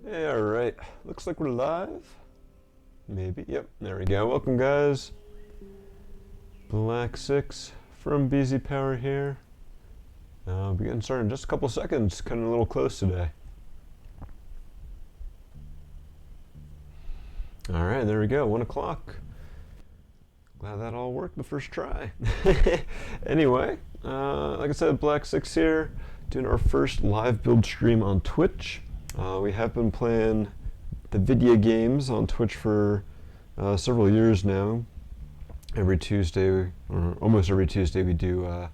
Hey, alright. Looks like we're live. Maybe. Yep, there we go. Welcome, guys. Black 6 from BZPower here. We'll be getting started in just a couple seconds. Cutting a little close today. Alright, there we go. 1 o'clock. Glad that all worked the first try. Anyway, like I said, Black 6 here, doing our first live build stream on Twitch. We have been playing the video games on Twitch for several years now. Every Tuesday, or almost every Tuesday, we do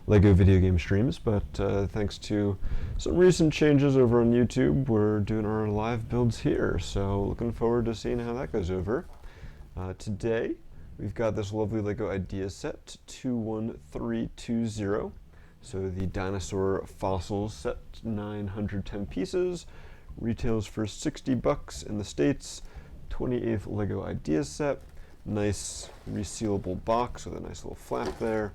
LEGO video game streams, but thanks to some recent changes over on YouTube, we're doing our live builds here, so looking forward to seeing how that goes over. Today, we've got this lovely LEGO idea set, 21320. So the Dinosaur Fossils set, 910 pieces, retails for $60 in the States, 28th LEGO idea set, nice resealable box with a nice little flap there.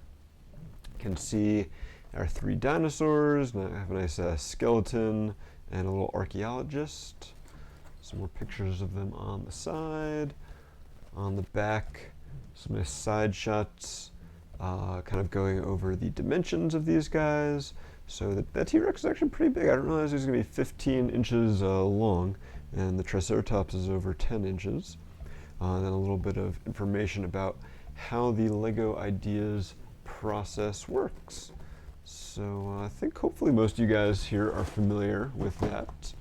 You can see our 3 dinosaurs, now I have a nice skeleton and a little archaeologist. Some more pictures of them on the side. On the back, some nice side shots, kind of going over the dimensions of these guys. So that T-Rex is actually pretty big. I didn't realize it was going to be 15 inches long, and the Triceratops is over 10 inches. And then a little bit of information about how the LEGO Ideas process works. So I think hopefully most of you guys here are familiar with that.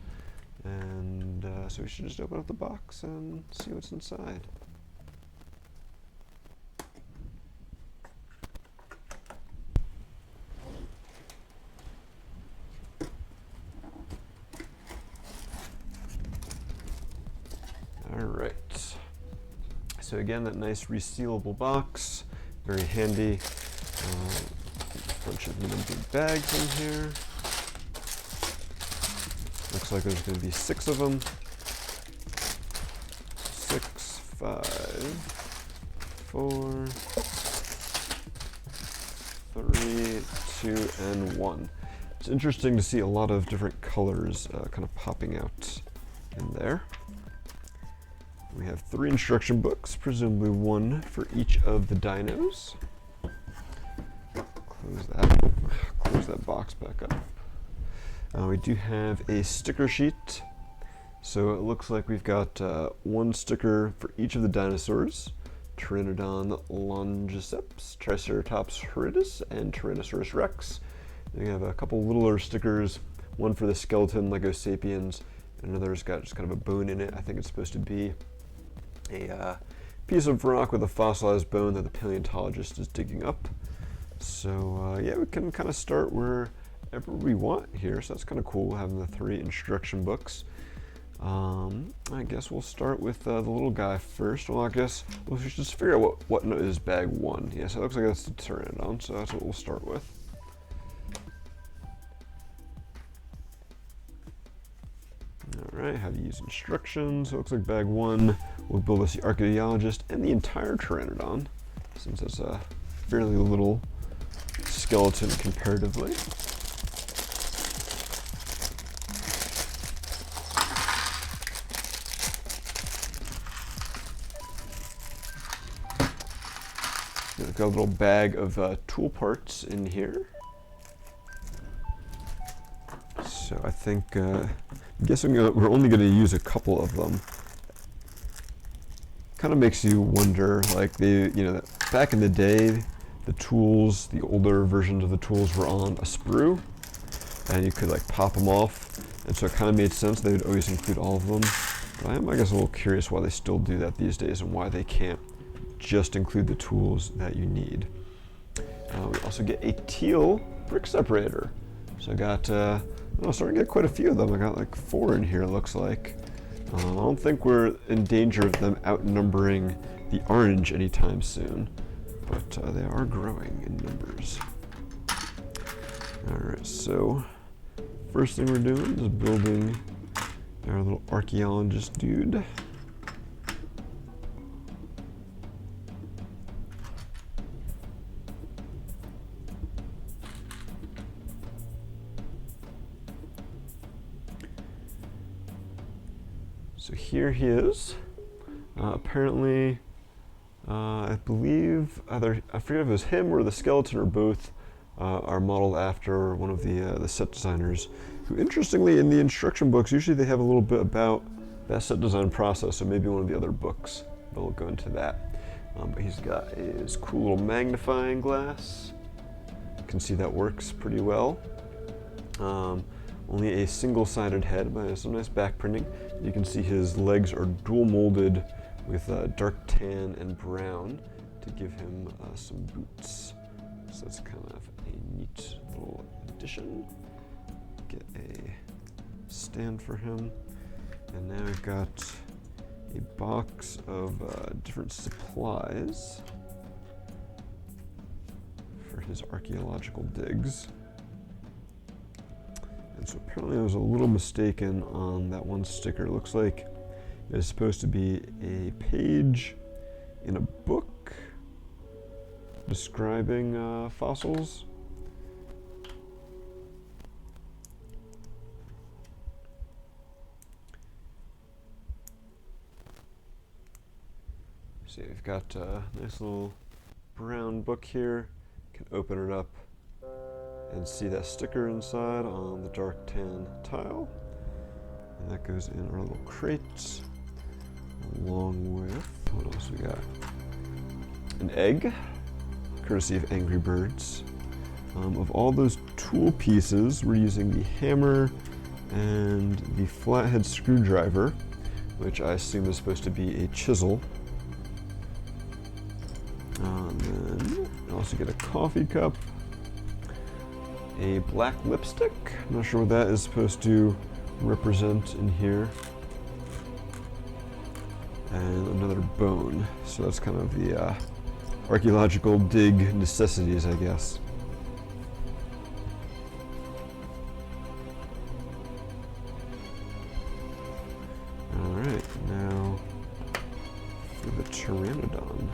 And so we should just open up the box and see what's inside. Alright, so again, that nice resealable box, very handy. A bunch of little big bags in here. Looks like there's going to be 6 of them. 6, 5, 4, 3, 2, and 1. It's interesting to see a lot of different colors kind of popping out in there. We have 3 instruction books, presumably 1 for each of the dinos. Close that box back up. We do have a sticker sheet. So it looks like we've got 1 sticker for each of the dinosaurs. Pteranodon longiceps, Triceratops horridus, and Tyrannosaurus rex. We have a couple littler stickers, one for the skeleton Lego Sapiens, and another's got just kind of a bone in it. I think it's supposed to be a piece of rock with a fossilized bone that the paleontologist is digging up. So yeah, we can kind of start wherever we want here, so that's kind of cool having the 3 instruction books. I guess we'll start with the little guy first. Well, I guess we'll just figure out what is bag 1. Yeah, so it looks like that's the Pteranodon, so that's what we'll start with. Alright, how to use instructions. So it looks like bag 1 will build us the archaeologist and the entire Pteranodon, since it's a fairly little skeleton comparatively. We've got a little bag of tool parts in here. So I think, I'm guessing we're only going to use a couple of them. Kind of makes you wonder, like back in the day, the tools, the older versions of the tools were on a sprue, and you could like pop them off, and so it kind of made sense they would always include all of them. But I am, I guess, a little curious why they still do that these days and why they can't just include the tools that you need. We also get a teal brick separator. So I got, I'm starting to get quite a few of them. I got like 4 in here, it looks like. I don't think we're in danger of them outnumbering the orange anytime soon, but they are growing in numbers. Alright, so first thing we're doing is building our little archaeologist dude. So here he is. Apparently, I believe either, I forget if it was him or the skeleton or both, are modeled after one of the set designers, who interestingly in the instruction books, usually they have a little bit about that set design process, so maybe one of the other books they'll go into that. But he's got his cool little magnifying glass. You can see that works pretty well. Only a single-sided head, but has some nice back printing. You can see his legs are dual molded with dark tan and brown to give him some boots. So that's kind of a neat little addition. Get a stand for him. And now I've got a box of different supplies for his archaeological digs. And so apparently I was a little mistaken on that one sticker. It looks like it's supposed to be a page in a book describing fossils. See, we've got a nice little brown book here. Can open it up and see that sticker inside on the dark tan tile. And that goes in our little crate, along with, what else we got? An egg, courtesy of Angry Birds. Of all those tool pieces, we're using the hammer and the flathead screwdriver, which I assume is supposed to be a chisel. Then I also get a coffee cup, a black lipstick. I'm not sure what that is supposed to represent in here. And another bone. So that's kind of the archaeological dig necessities, I guess. Alright, now for the Pteranodon.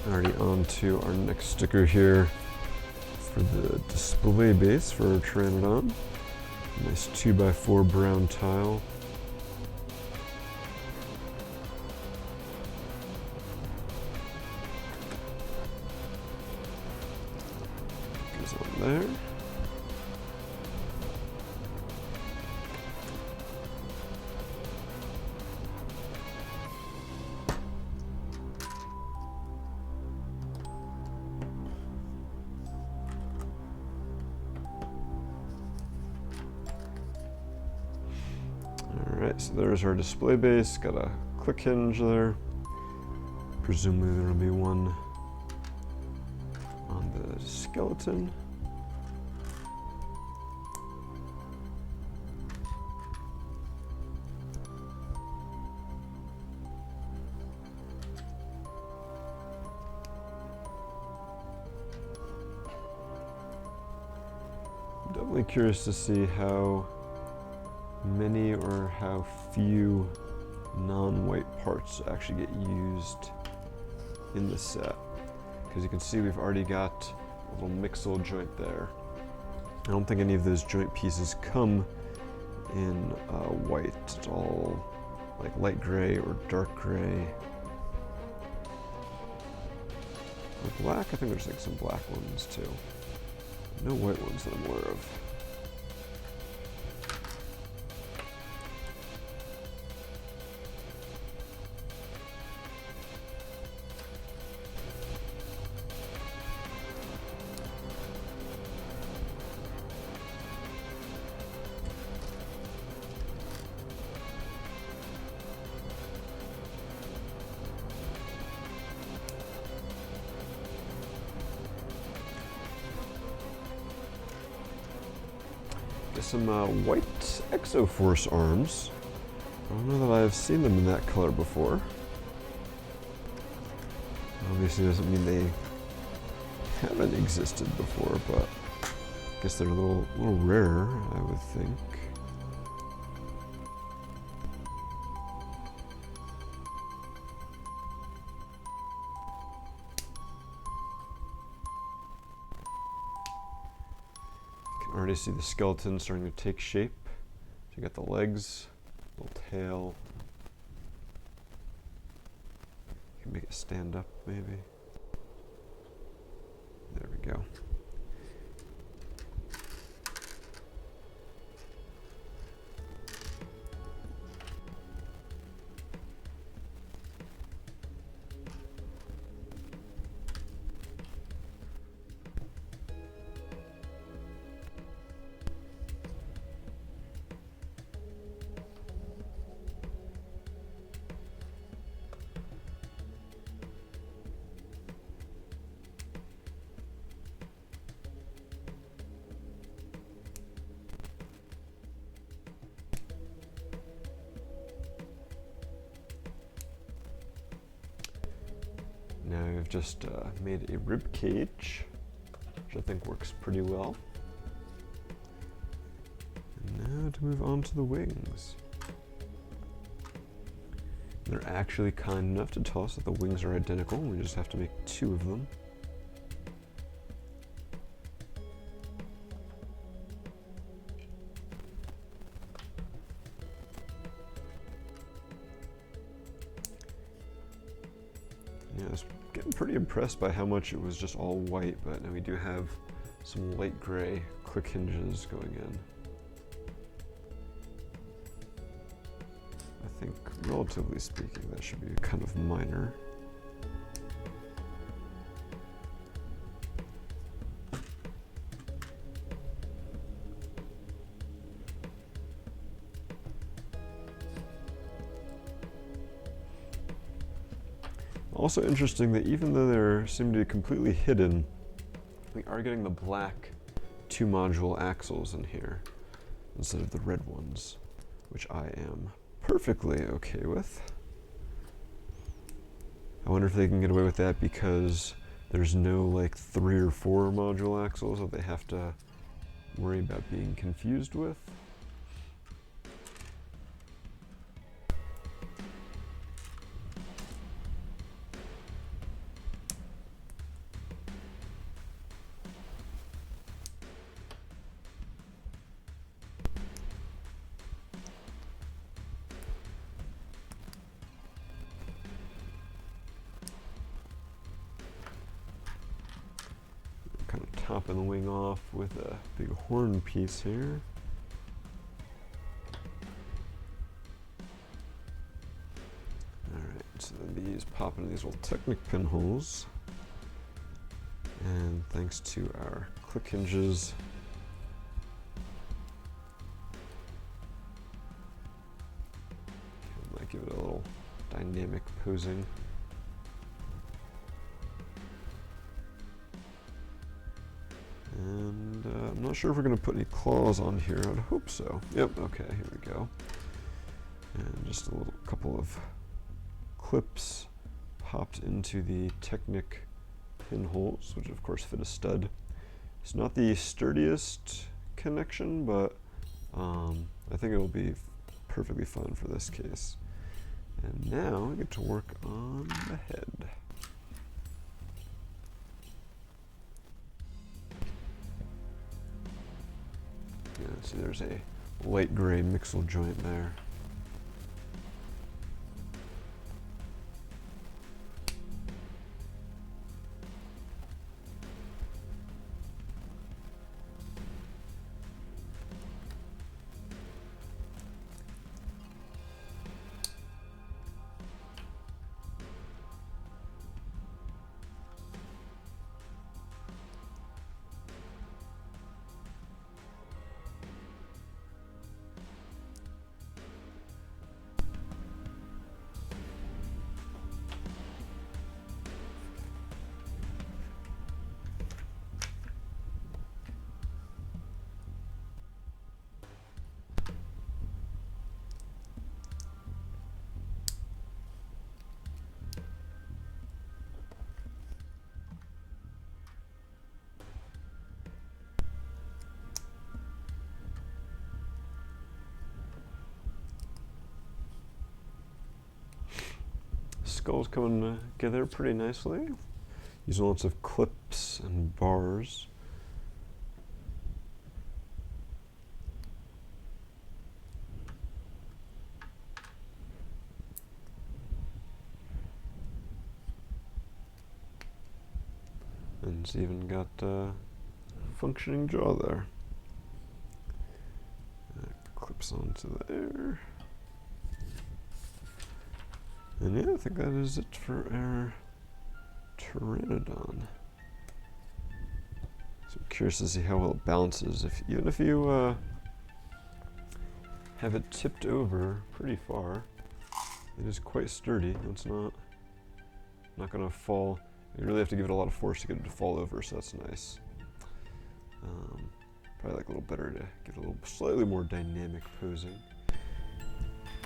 Already on to our next sticker here for the display base for our Pteranodon. Nice 2x4 brown tile. Goes on there. Alright, so there's our display base, got a click hinge there. Presumably there will be one on the skeleton. I'm definitely curious to see how many or how few non-white parts actually get used in the set. Because you can see we've already got a little mixel joint there. I don't think any of those joint pieces come in white. It's all like light gray or dark gray. Or black, I think there's like some black ones too. No white ones that I'm aware of. Some white Exoforce arms. I don't know that I've seen them in that color before. Obviously doesn't mean they haven't existed before, but I guess they're a little rarer, I would think. You can already see the skeleton starting to take shape. So you got the legs, little tail. You can make it stand up, maybe. There we go. Now I've just made a rib cage, which I think works pretty well. And now to move on to the wings. They're actually kind enough to tell us that the wings are identical. We just have to make 2 of them. Yeah, I was getting pretty impressed by how much it was just all white, but now we do have some light gray click hinges going in. I think, relatively speaking, that should be kind of minor. Also interesting that even though they seem to be completely hidden, we are getting the black 2-module axles in here instead of the red ones, which I am perfectly okay with. I wonder if they can get away with that because there's no like 3 or 4 module axles that they have to worry about being confused with. Topping the wing off with a big horn piece here. Alright, so then these pop into these little Technic pinholes. And thanks to our click hinges, I might give it a little dynamic posing. And I'm not sure if we're going to put any claws on here. I'd hope so. Yep, okay, here we go. And just a little couple of clips popped into the Technic pinholes, which of course fit a stud. It's not the sturdiest connection, but I think it will be perfectly fine for this case. And now I get to work on the head. Yeah, see there's a light gray mixel joint there. skull's coming together pretty nicely. Using lots of clips and bars. And it's even got a functioning jaw there. Clips onto there. And yeah, I think that is it for our Pteranodon. So I'm curious to see how well it balances. Even if you have it tipped over pretty far, it is quite sturdy. It's not going to fall. You really have to give it a lot of force to get it to fall over, so that's nice. Probably like a little better to get a little slightly more dynamic posing.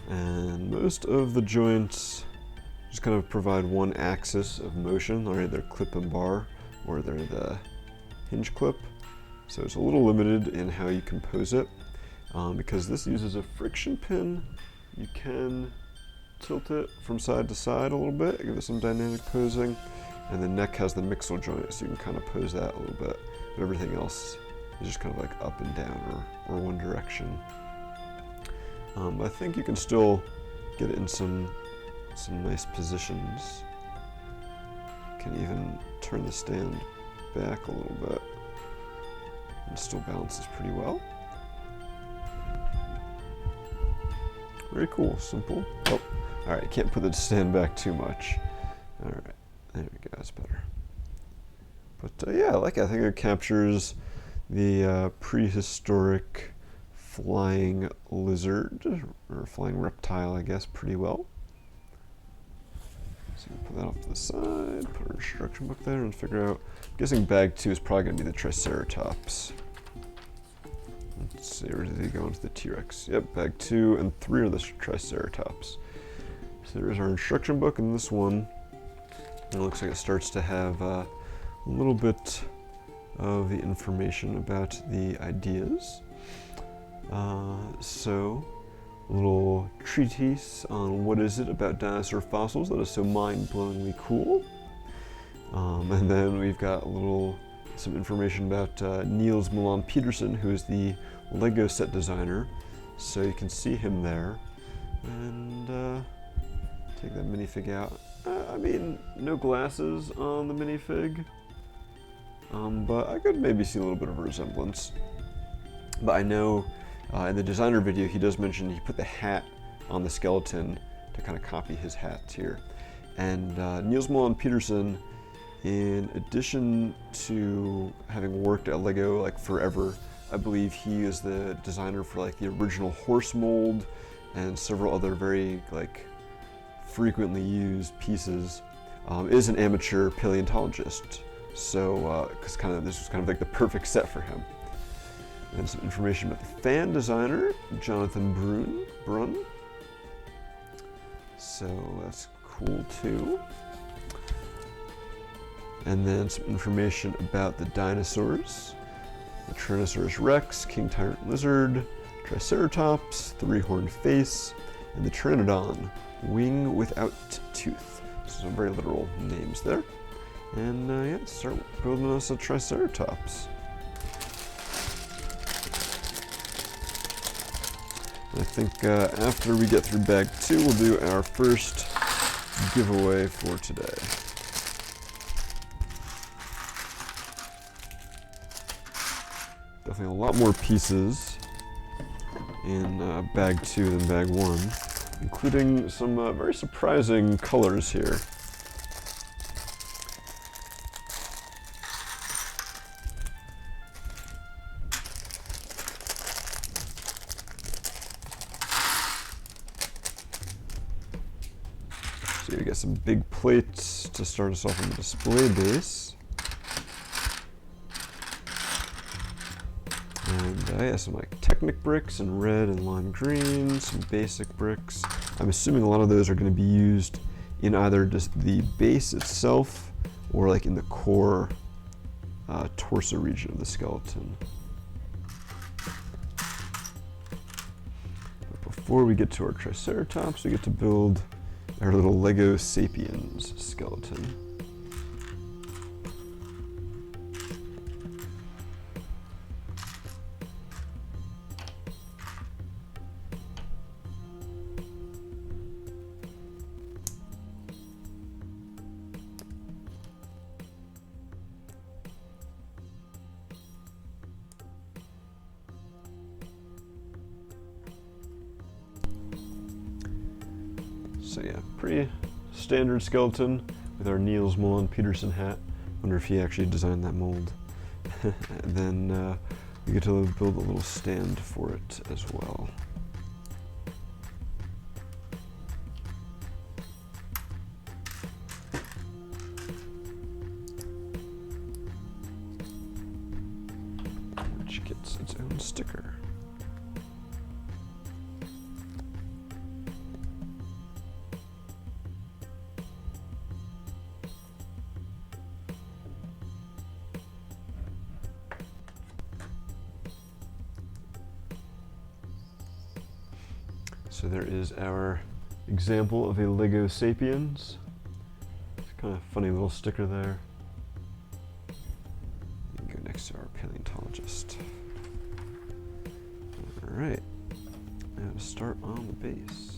And most of the joints just kind of provide one axis of motion. They're either clip and bar, or they're the hinge clip. So it's a little limited in how you can pose it. Because this uses a friction pin, you can tilt it from side to side a little bit, give it some dynamic posing. And the neck has the mixel joint, so you can kind of pose that a little bit. But everything else is just kind of like up and down or one direction. I think you can still get it in some nice positions. Can even turn the stand back a little bit. And still balances pretty well. Very cool, simple. Oh, all right, can't put the stand back too much. All right, there we go, that's better. But yeah, I think it captures the prehistoric flying lizard, or flying reptile, I guess, pretty well. So we put that off to the side, put our instruction book there, and figure out, I'm guessing bag 2 is probably going to be the Triceratops. Let's see, where did they go into the T-Rex? Yep, bag 2 and 3 are the Triceratops. So there's our instruction book, and this one, it looks like it starts to have a little bit of the information about the ideas. So, a little treatise on what is it about dinosaur fossils that is so mind-blowingly cool. And then we've got some information about Niels Milan Petersen, who is the Lego set designer. So you can see him there. And take that minifig out. I mean, no glasses on the minifig. But I could maybe see a little bit of a resemblance. But I know in the designer video, he does mention he put the hat on the skeleton to kind of copy his hat here. And Niels Milan Petersen, in addition to having worked at Lego like forever, I believe he is the designer for like the original horse mold and several other very like frequently used pieces. Is an amateur paleontologist, so because this was kind of like the perfect set for him. And some information about the fan designer, Jonathan Brunn. So that's cool too. And then some information about the dinosaurs. The Tyrannosaurus Rex, King Tyrant Lizard, Triceratops, three-horned face, and the Pteranodon, wing without tooth. So some very literal names there. And yeah, let's start building us a Triceratops. I think after we get through bag 2, we'll do our first giveaway for today. Definitely a lot more pieces in bag 2 than bag 1, including some very surprising colors here. So we got some big plates to start us off on the display base. And yeah, some like Technic bricks in red and lime green, some basic bricks. I'm assuming a lot of those are going to be used in either just the base itself or like in the core torso region of the skeleton. But before we get to our Triceratops, we get to build our little Lego Sapiens skeleton. So yeah, pretty standard skeleton with our Niels Mullen Peterson hat. Wonder if he actually designed that mold. And then we get to build a little stand for it as well. Which gets its own sticker. So there is our example of a Lego Sapiens. It's kind of funny little sticker there. You can go next to our paleontologist. All right, now to start on the base.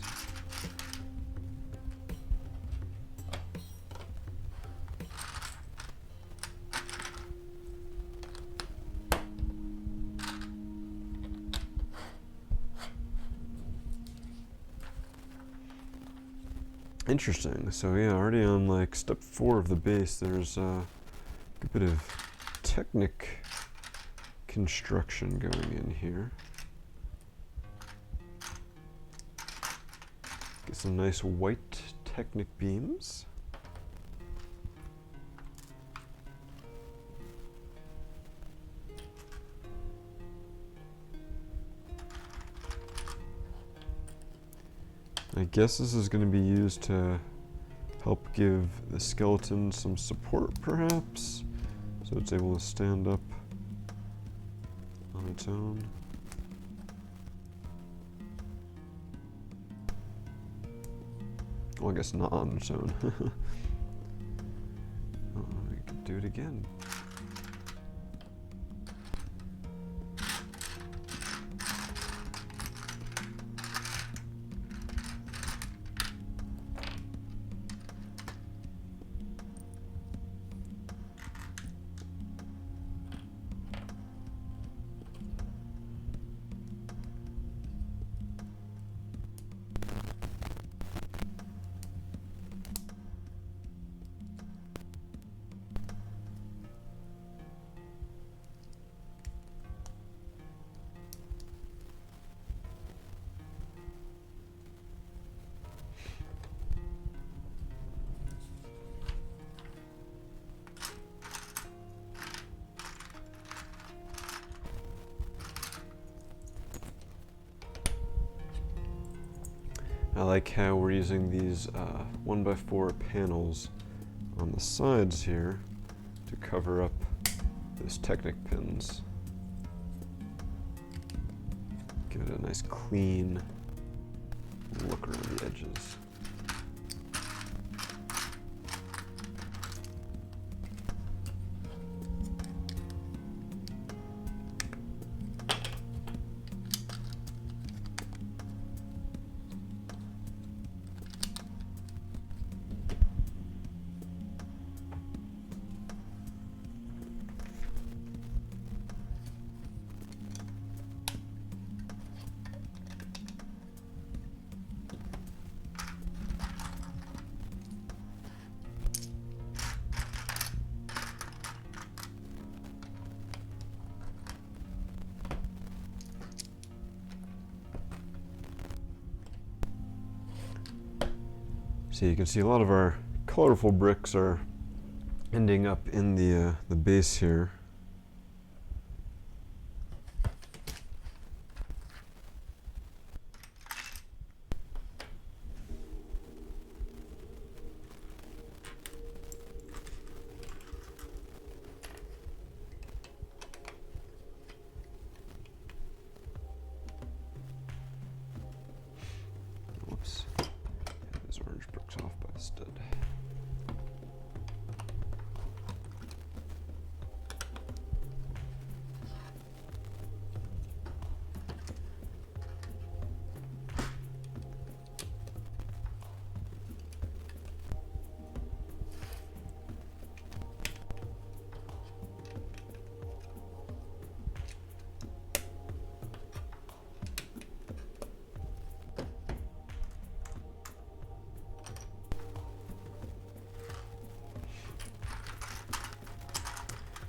Interesting. So yeah, already on like step 4 of the base, there's a bit of Technic construction going in here. Get some nice white Technic beams. I guess this is going to be used to help give the skeleton some support, perhaps, so it's able to stand up on its own. Well, I guess not on its own. Oh, we can do it again. I like how we're using these 1x4 panels on the sides here to cover up those Technic pins. Give it a nice clean look around the edges. So you can see a lot of our colorful bricks are ending up in the base here. Whoops. Those orange bricks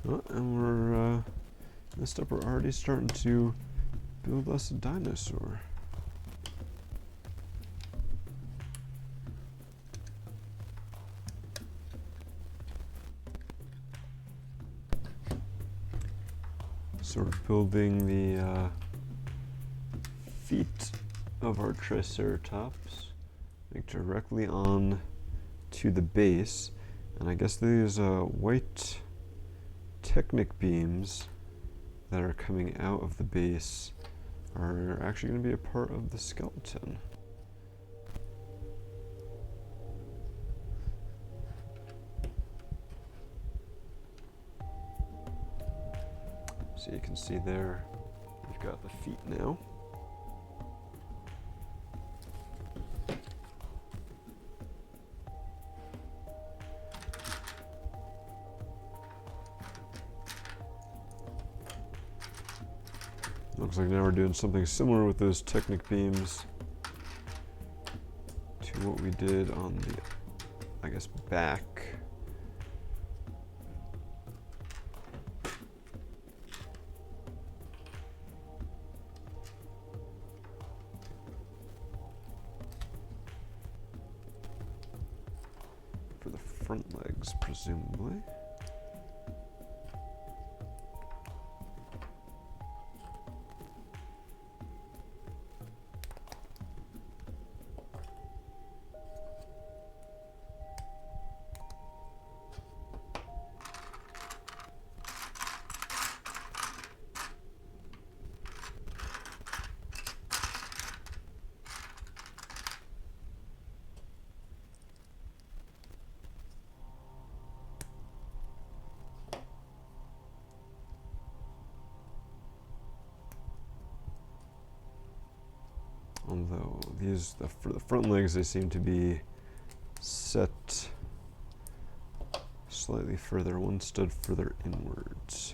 Oh, and we're, this up, we're already starting to build us a dinosaur. So we're building the feet of our Triceratops, like directly on to the base, and I guess these white Technic beams that are coming out of the base are actually going to be a part of the skeleton. So you can see there, we've got the feet now. Looks like now we're doing something similar with those Technic beams to what we did on the, I guess, back. For the front legs, presumably. Although these, for the front legs, they seem to be set slightly further, one stud further inwards.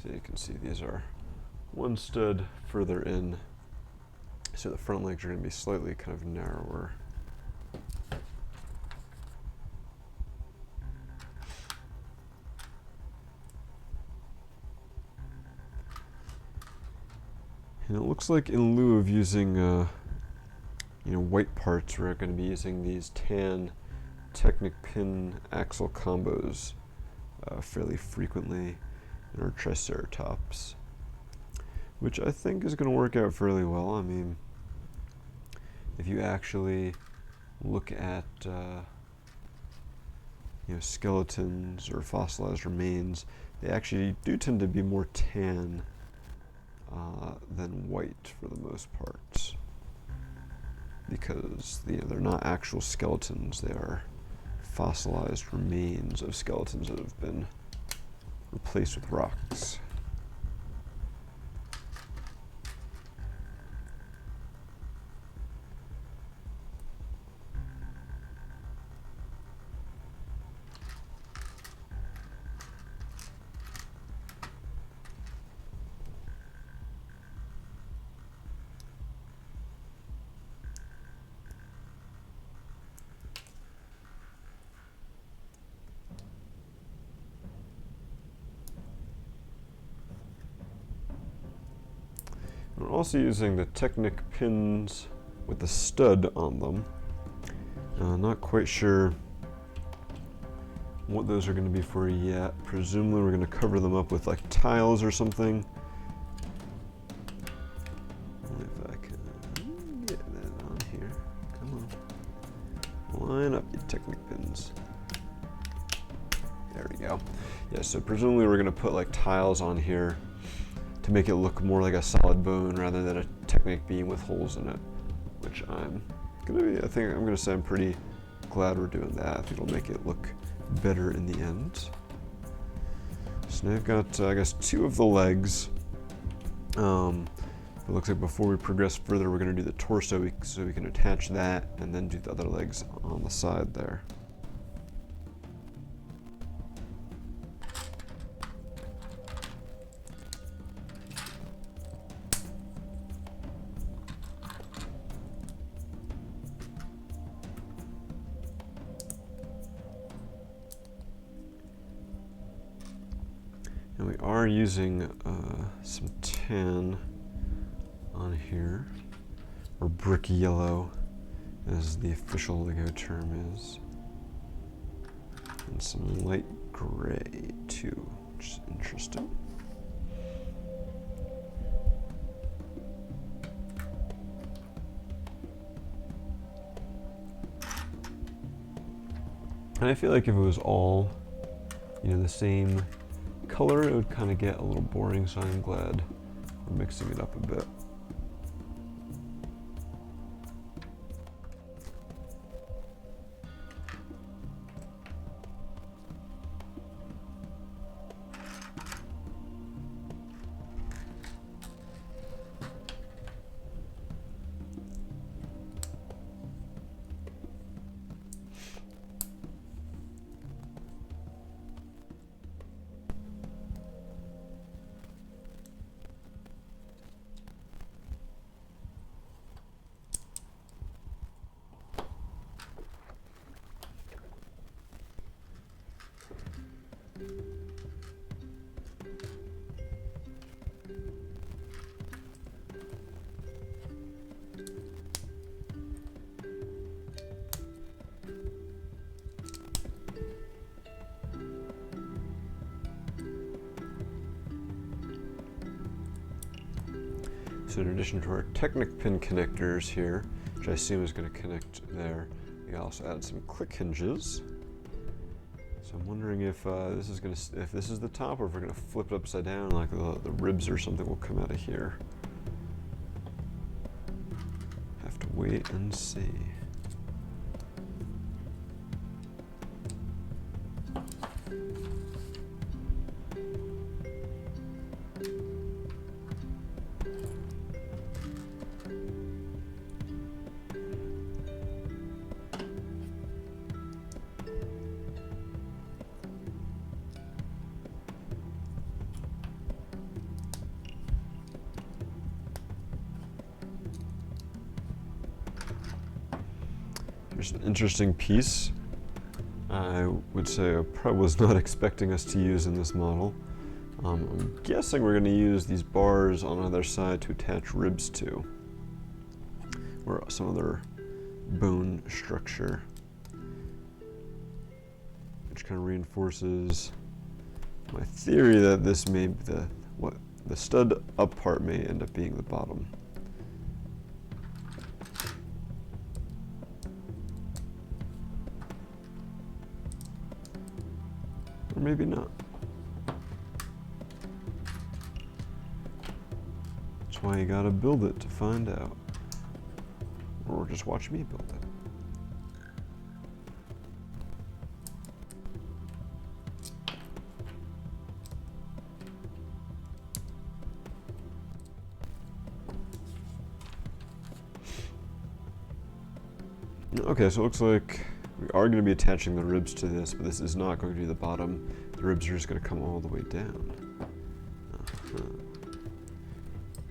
So you can see these are one stud further in, so the front legs are going to be slightly kind of narrower. And it looks like in lieu of using white parts, we're going to be using these tan Technic pin axle combos fairly frequently in our Triceratops, which I think is going to work out fairly well. I mean, if you actually look at skeletons or fossilized remains, they actually do tend to be more tan than white for the most part, because they're not actual skeletons, they are fossilized remains of skeletons that have been replaced with rocks. We're also using the Technic pins with the stud on them. Not quite sure what those are going to be for yet. Presumably we're going to cover them up with like tiles or something. If I can get that on here. Come on. Line up, you Technic pins. There we go. Yeah, so presumably we're going to put like tiles on here to make it look more like a solid bone rather than a Technic beam with holes in it, which I think I'm gonna say I'm pretty glad we're doing that. I think it'll make it look better in the end. So now I've got, I guess, 2 of the legs. It looks like before we progress further, we're gonna do the torso so we can attach that and then do the other legs on the side there. Now we are using some tan on here, or brick yellow, as the official LEGO term is. And some light gray too, which is interesting. And I feel like if it was all, the same color, it would kind of get a little boring, so I'm glad we're mixing it up a bit. So in addition to our Technic pin connectors here, which I assume is going to connect there, we also add some click hinges. So I'm wondering if if this is the top, or if we're going to flip it upside down, like the ribs or something will come out of here. Have to wait and see. Here's an interesting piece. I would say I probably was not expecting us to use in this model. I'm guessing we're going to use these bars on either side to attach ribs to, or some other bone structure, which kind of reinforces my theory that this may be the stud up part may end up being the bottom. Or maybe not. That's why you gotta build it to find out. Or just watch me build it. Okay, so it looks like we are going to be attaching the ribs to this, but this is not going to be the bottom. The ribs are just going to come all the way down.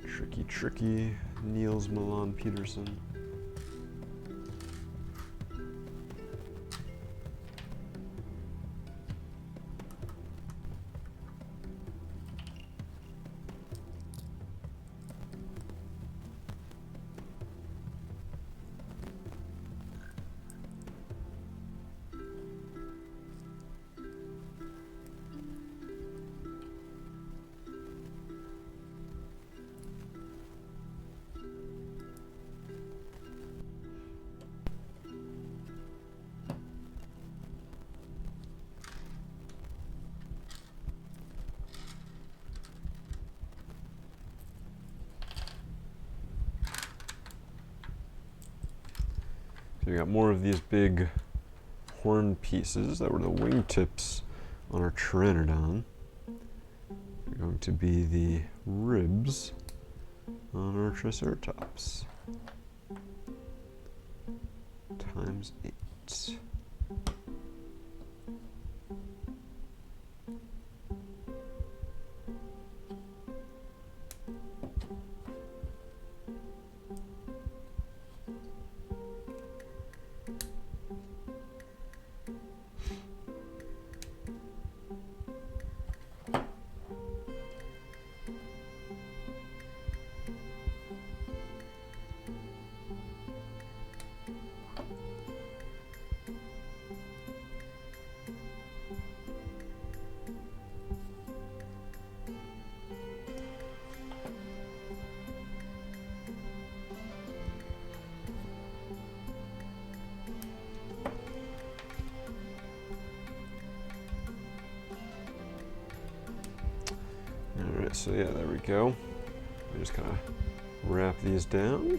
Tricky, tricky, Niels Milan Peterson. So we got more of these big horn pieces that were the wingtips on our Pteranodon. They're going to be the ribs on our Triceratops. Times 8. so yeah, there we go. We just kind of wrap these down.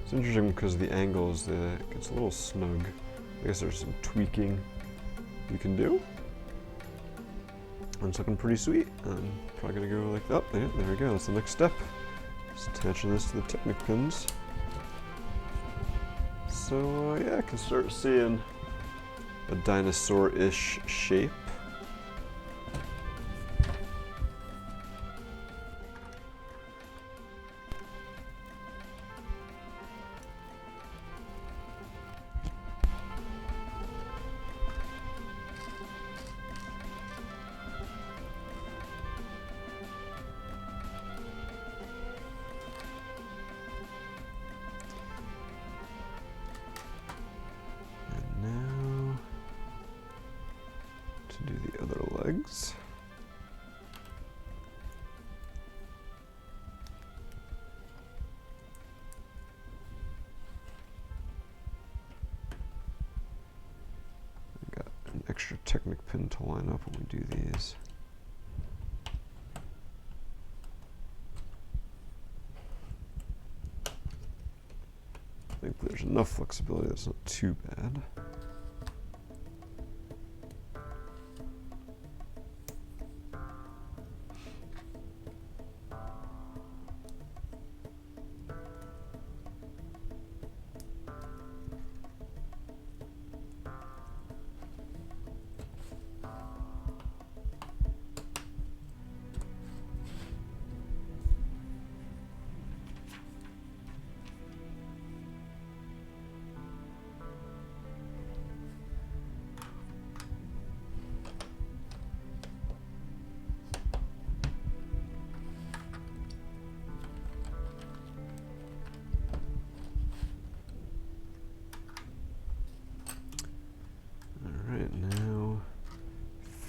It's interesting because the angles, it gets a little snug. I guess there's some tweaking you can do. And it's looking pretty sweet. I'm probably gonna go like that. Oh, yeah, there we go. That's the next step. Just attaching this to the Technic pins. So yeah, I can start seeing a dinosaur-ish shape. To do the other legs. I got an extra Technic pin to line up when we do these. I think there's enough flexibility that's not too bad. Now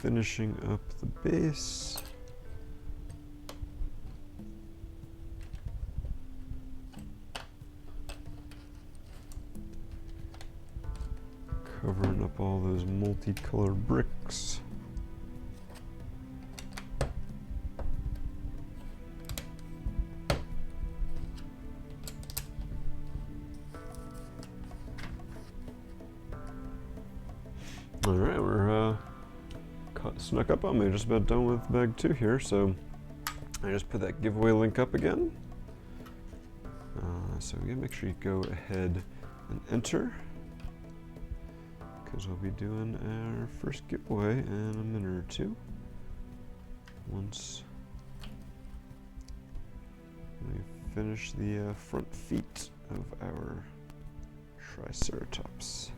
finishing up the base. Covering up all those multicolored bricks. All right, we're snuck up on me. Just about done with bag 2 here, so I just put that giveaway link up again. So yeah, make sure you go ahead and enter, because we'll be doing our first giveaway in a minute or two. Once we finish the front feet of our Triceratops.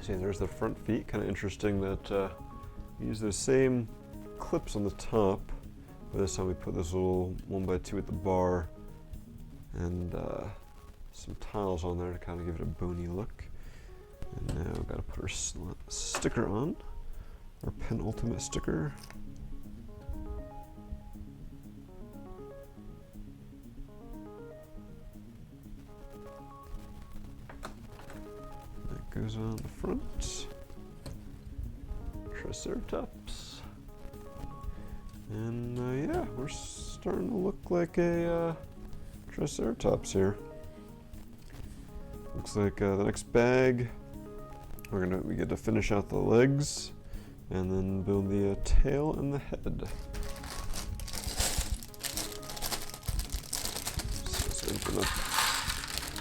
See, there's the front feet. Kind of interesting that we use those same clips on the top, but this time we put this little 1x2 at the bar and some tiles on there to kind of give it a bony look. And now we've got to put our sticker on, our penultimate sticker. Goes on the front. Triceratops. And yeah, we're starting to look like a Triceratops here. Looks like the next bag, we get to finish out the legs and then build the tail and the head. So let's open up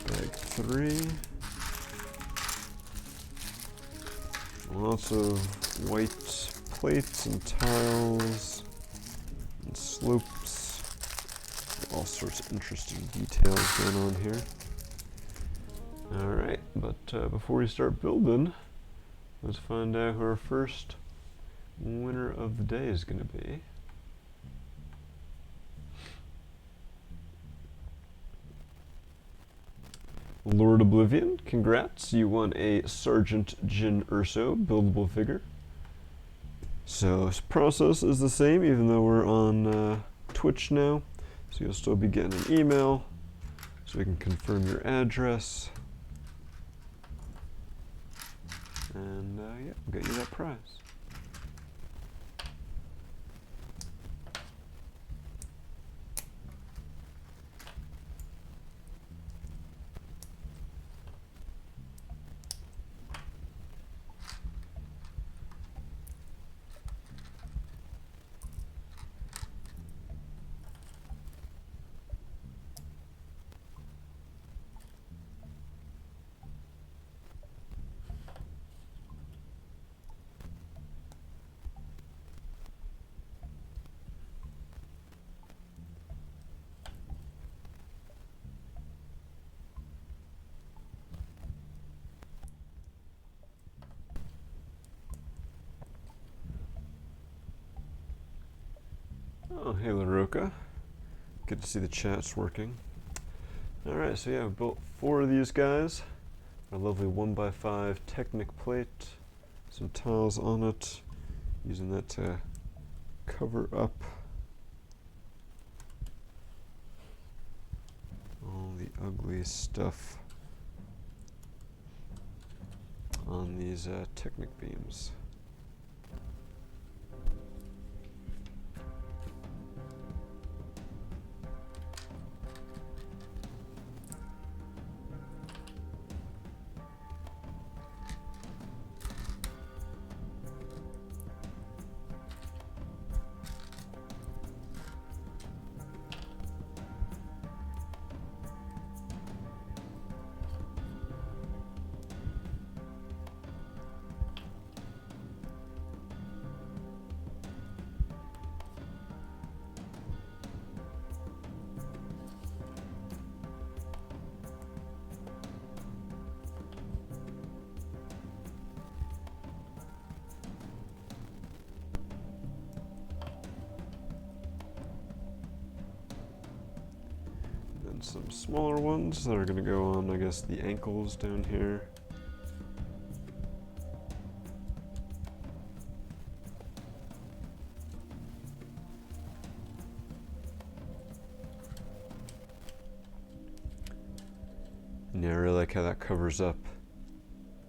bag 3. Lots of white plates and tiles and slopes. All sorts of interesting details going on here. Alright, but before we start building, let's find out who our first winner of the day is going to be. Lord Oblivion, congrats, you won a Sergeant Jin Urso buildable figure. So this process is the same even though we're on Twitch now, so you'll still be getting an email so we can confirm your address. And yeah, we'll get you that prize. Oh, hey LaRocca. Good to see the chat's working. Alright, so yeah, I built 4 of these guys. A lovely 1x5 Technic plate. Some tiles on it. Using that to cover up all the ugly stuff on these Technic beams. Some smaller ones that are going to go on, I guess, the ankles down here. And yeah, I really like how that covers up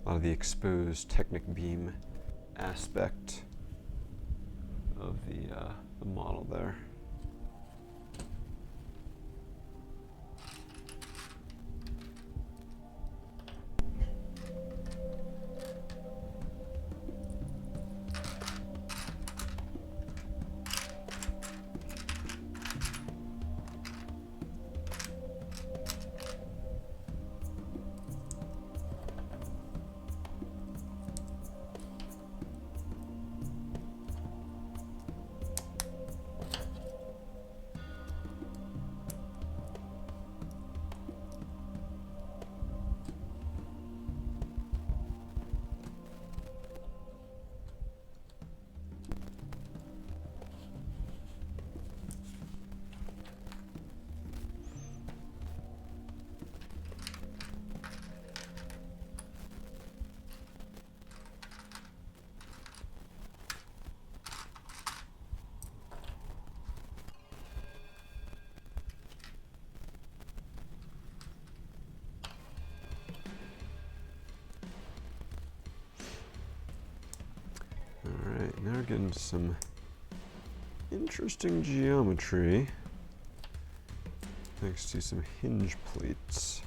a lot of the exposed Technic beam aspect of the model there. Alright, now we're getting some interesting geometry next to some hinge plates.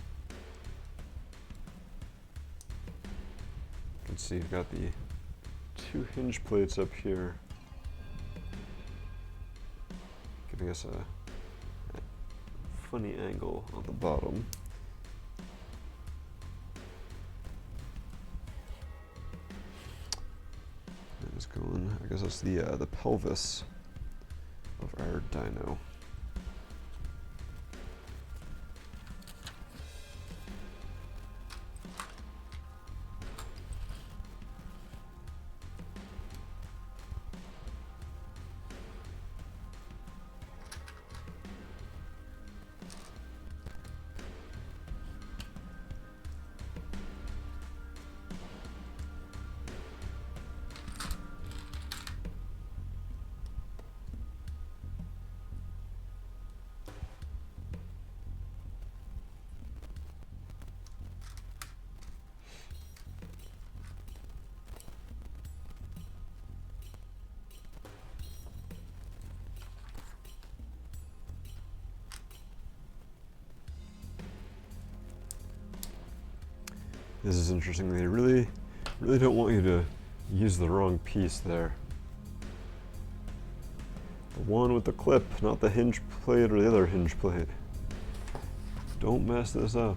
You can see you've got the 2 hinge plates up here, giving us a funny angle on the bottom. going. I guess that's the pelvis of our dino. This is interesting. They really don't want you to use the wrong piece there. The one with the clip, not the hinge plate or the other hinge plate. Don't mess this up.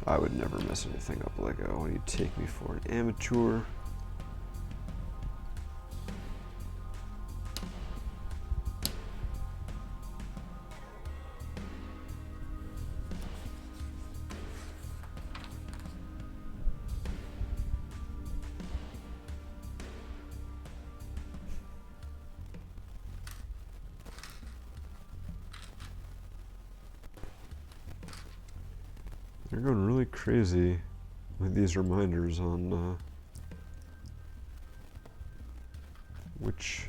I would never mess anything up, Lego. What do you take me for, an amateur? They're going really crazy with these reminders on which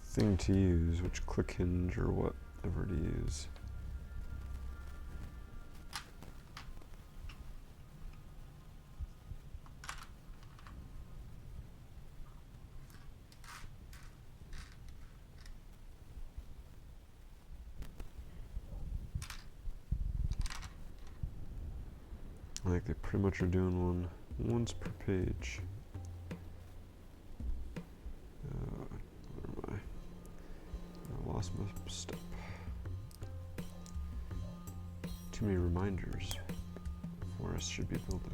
thing to use, which click hinge or whatever to use. Like they pretty much are doing one once per page. Where am I? I lost my step. Too many reminders. Forest should be building.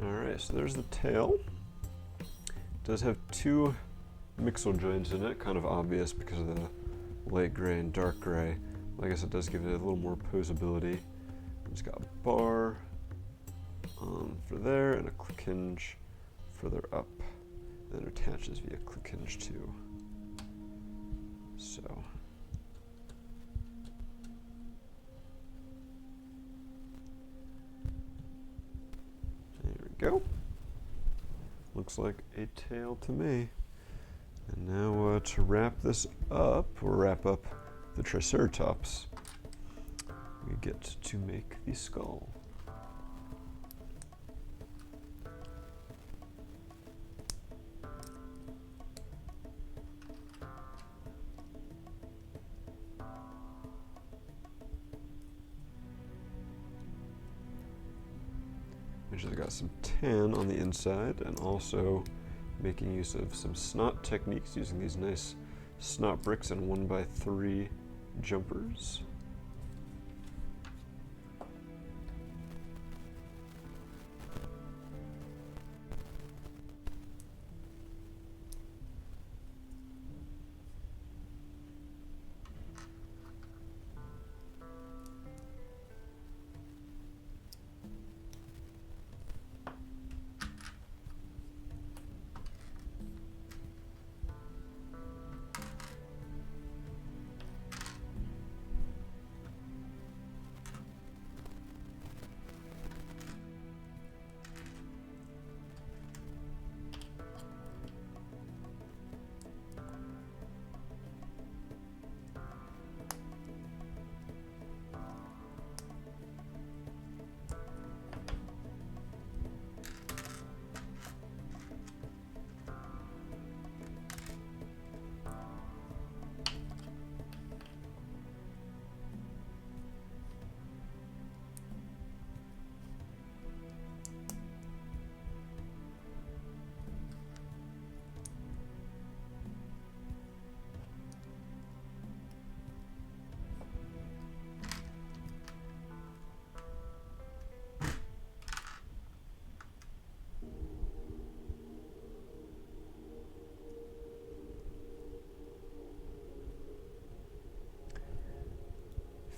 Alright, so there's the tail. It does have two mixel joints in it, kind of obvious because of the light gray and dark gray. I guess it does give it a little more posability. It's got a bar for there and a click hinge further up. And then it attaches via click hinge too. So. Go. Looks like a tail to me. And now to wrap this up, or wrap up the Triceratops, we get to make the skull. edges got some tan on the inside, and also making use of some snot techniques using these nice snot bricks and 1x3 jumpers.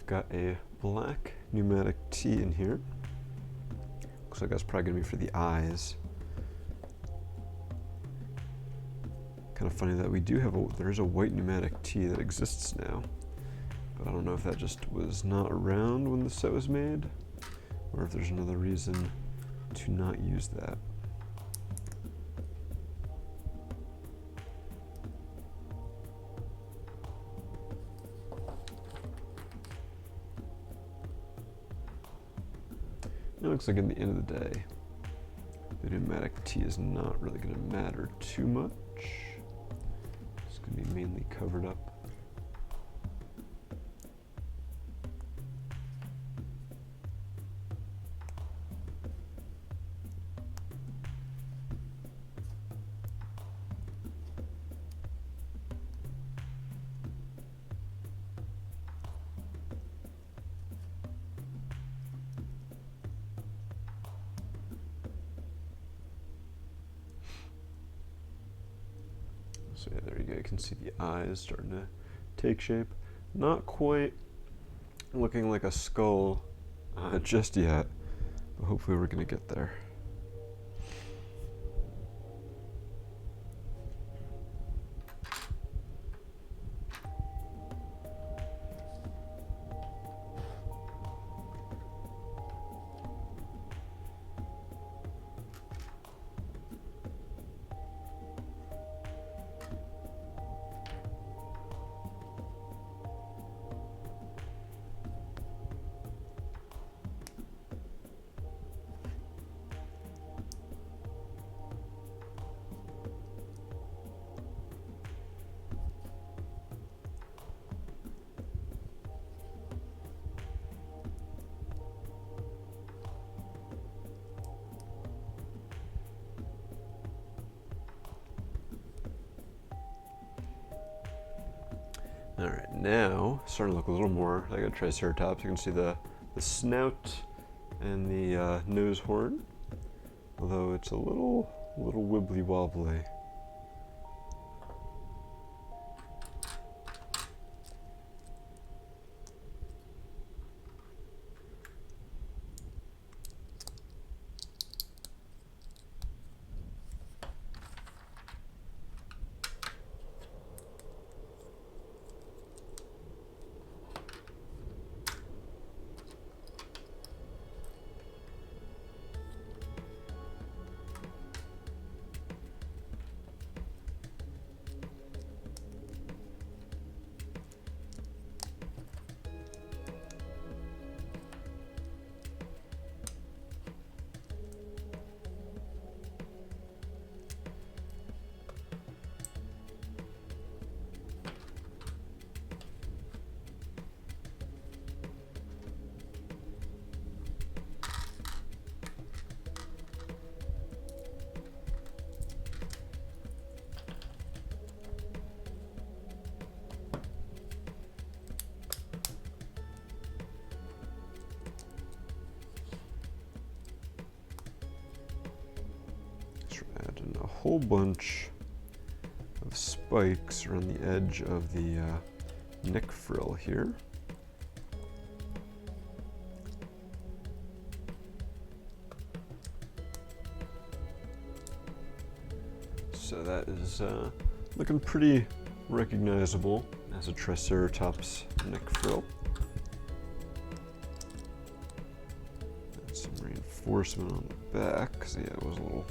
Got a black pneumatic tee in here. Looks like that's probably gonna be for the eyes. Kind of funny that we do have there is a white pneumatic tee that exists now, but I don't know if that just was not around when the set was made, or if there's another reason to not use that. It looks like at the end of the day, the pneumatic tee is not really going to matter too much. It's going to be mainly covered up. So yeah, there you go. You can see the eyes starting to take shape. Not quite looking like a skull just yet, but hopefully we're going to get there. All right, now starting to look a little more like a Triceratops. You can see the snout and the nose horn, although it's a little wibbly wobbly. whole bunch of spikes around the edge of the neck frill here. So that is looking pretty recognizable as a Triceratops neck frill. And some reinforcement on the back, because yeah, it was a little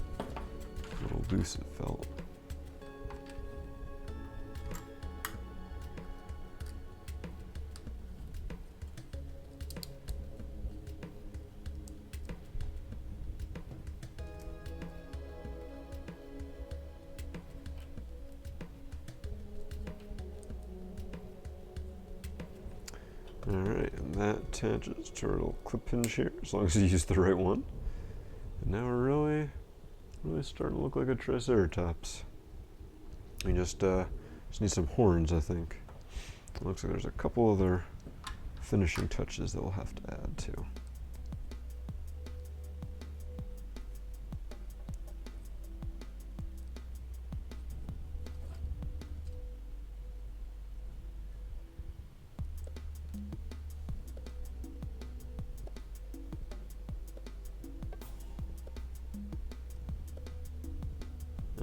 loose, it felt. Alright, and that attaches to our little clip hinge here, as long as you use the right one. And now we're really starting to look like a Triceratops. We just need some horns, I think. It looks like there's a couple other finishing touches that we'll have to add to.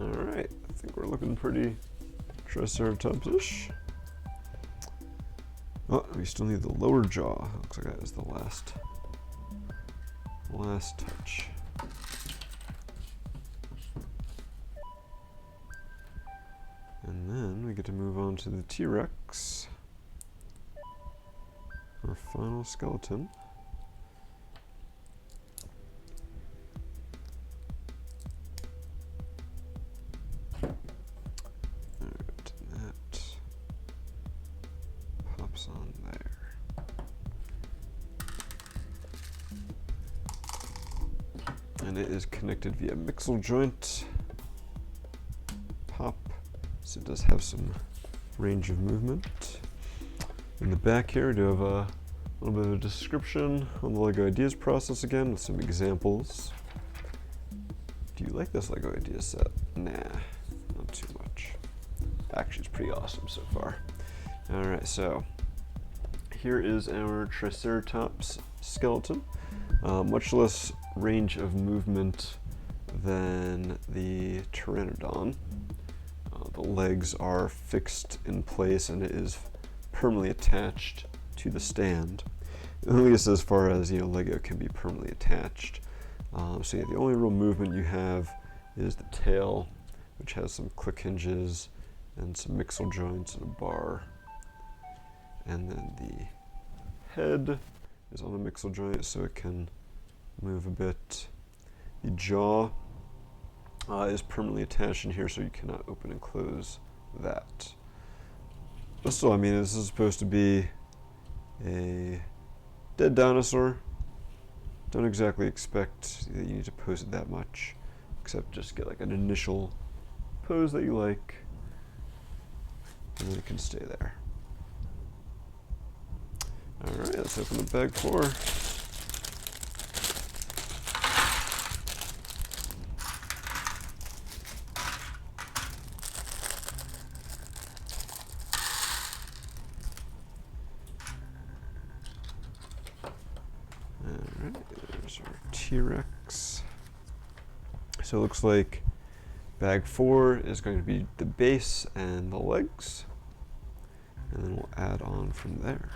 Alright, I think we're looking pretty Triceratops-ish. Oh, we still need the lower jaw. Looks like that is the last touch. And then we get to move on to the T-Rex, our final skeleton. On there. And it is connected via mixel joint. Pop. So it does have some range of movement. In the back here, we do have a little bit of a description on the LEGO Ideas process again with some examples. Do you like this LEGO Ideas set? Nah, not too much. Actually, it's pretty awesome so far. Alright, so here is our Triceratops skeleton. Much less range of movement than the Pteranodon. The legs are fixed in place and it is permanently attached to the stand. At least as far as LEGO can be permanently attached. So yeah, the only real movement you have is the tail, which has some click hinges and some mixel joints and a bar. And then the head is on the mixel joint so it can move a bit. The jaw is permanently attached in here so you cannot open and close that. But still, I mean, this is supposed to be a dead dinosaur. Don't exactly expect that you need to pose it that much, except just get like an initial pose that you like, and then it can stay there. Alright, let's open the bag 4. Alright, there's our T-Rex. So it looks like bag 4 is going to be the base and the legs, and then we'll add on from there.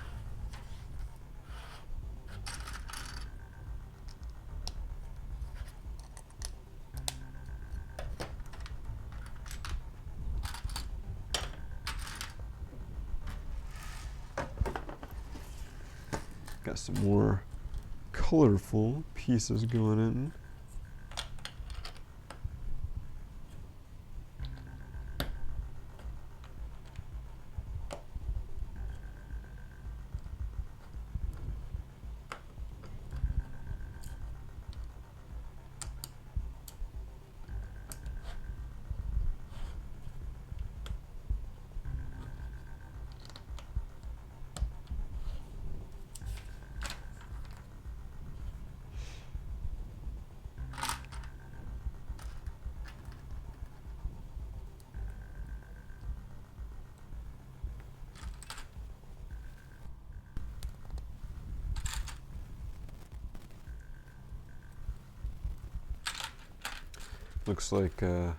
Got some more colorful pieces going in. looks like I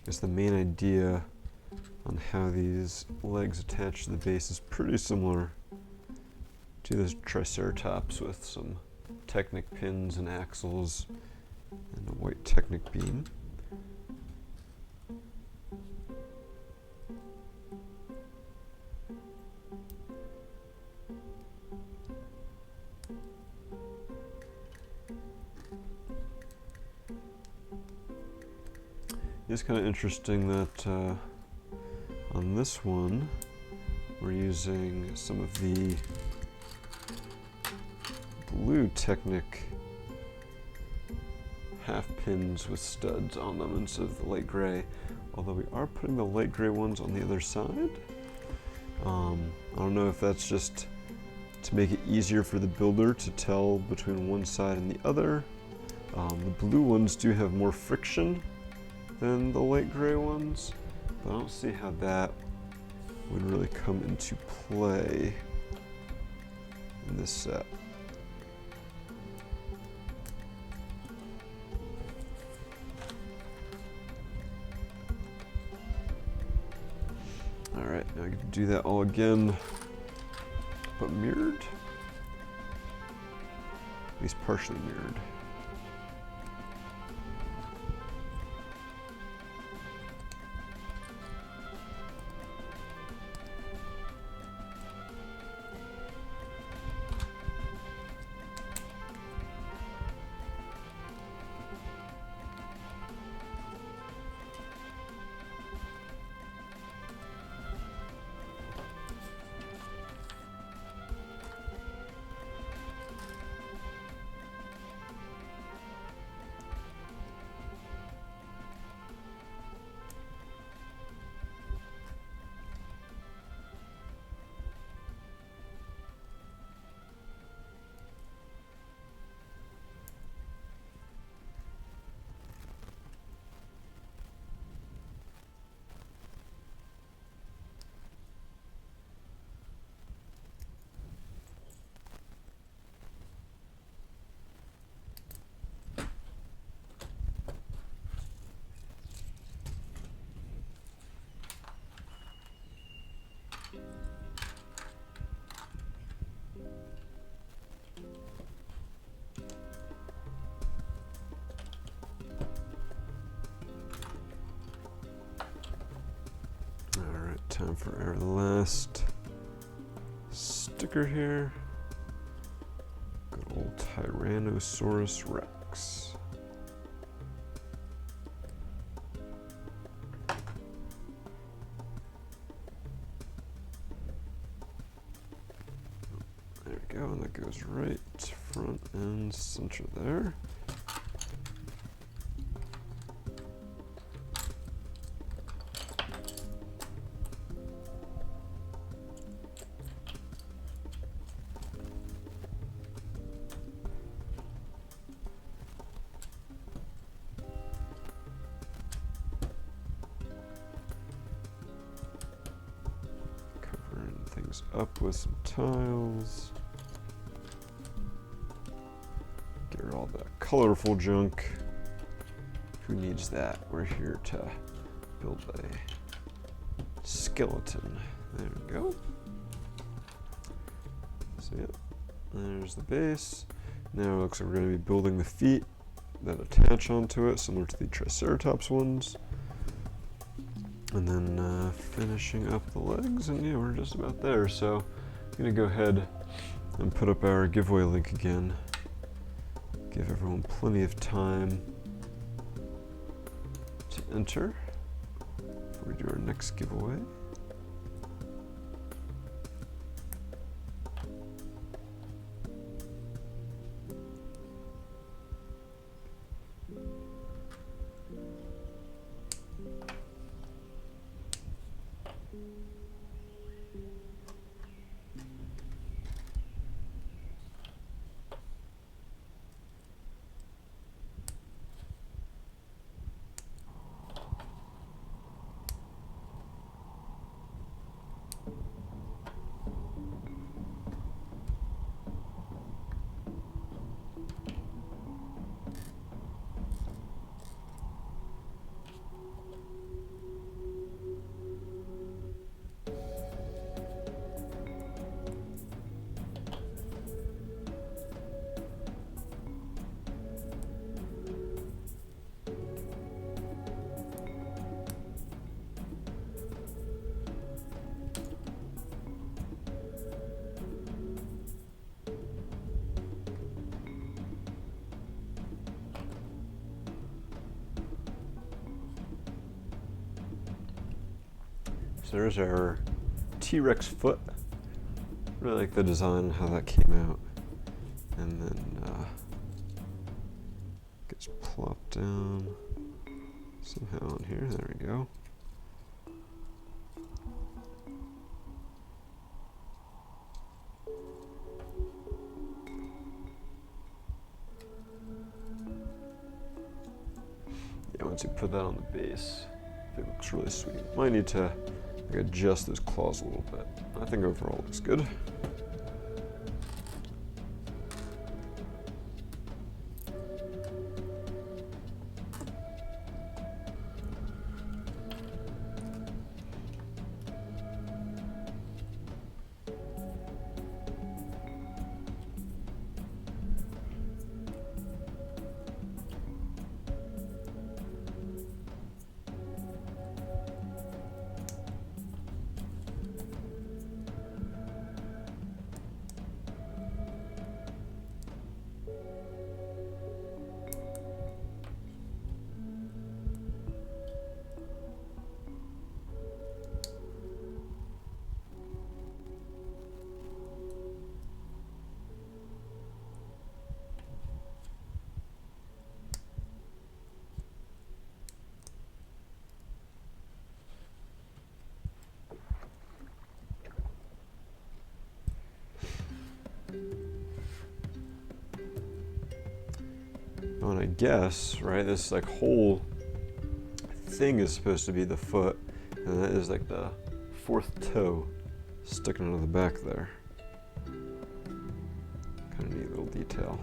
guess the main idea on how these legs attach to the base is pretty similar to this Triceratops, with some Technic pins and axles and a white Technic beam. It's kind of interesting that on this one we're using some of the blue Technic half pins with studs on them instead of the light gray, although we are putting the light gray ones on the other side. I don't know if that's just to make it easier for the builder to tell between one side and the other. The blue ones do have more friction than the light gray ones, but I don't see how that would really come into play in this set. Alright, now I get to do that all again, but mirrored? At least partially mirrored. Time for our last sticker here. Good old Tyrannosaurus Rex. There we go, and that goes right front and center there. Things up with some tiles. Get rid of all that colorful junk. Who needs that? We're here to build a skeleton. There we go. So yeah, there's the base. Now it looks like we're going to be building the feet that attach onto it, similar to the Triceratops ones. And then finishing up the legs, and yeah, we're just about there. So I'm gonna go ahead and put up our giveaway link again. Give everyone plenty of time to enter before we do our next giveaway. So there's our T-Rex foot. Really like the design and how that came out. And then gets plopped down somehow on here. There we go. Yeah, once you put that on the base, it looks really sweet. Might need to adjust those claws a little bit. I think overall it looks good. Oh, and I guess, right, this like whole thing is supposed to be the foot, and that is like the fourth toe sticking out of the back there. Kind of neat little detail.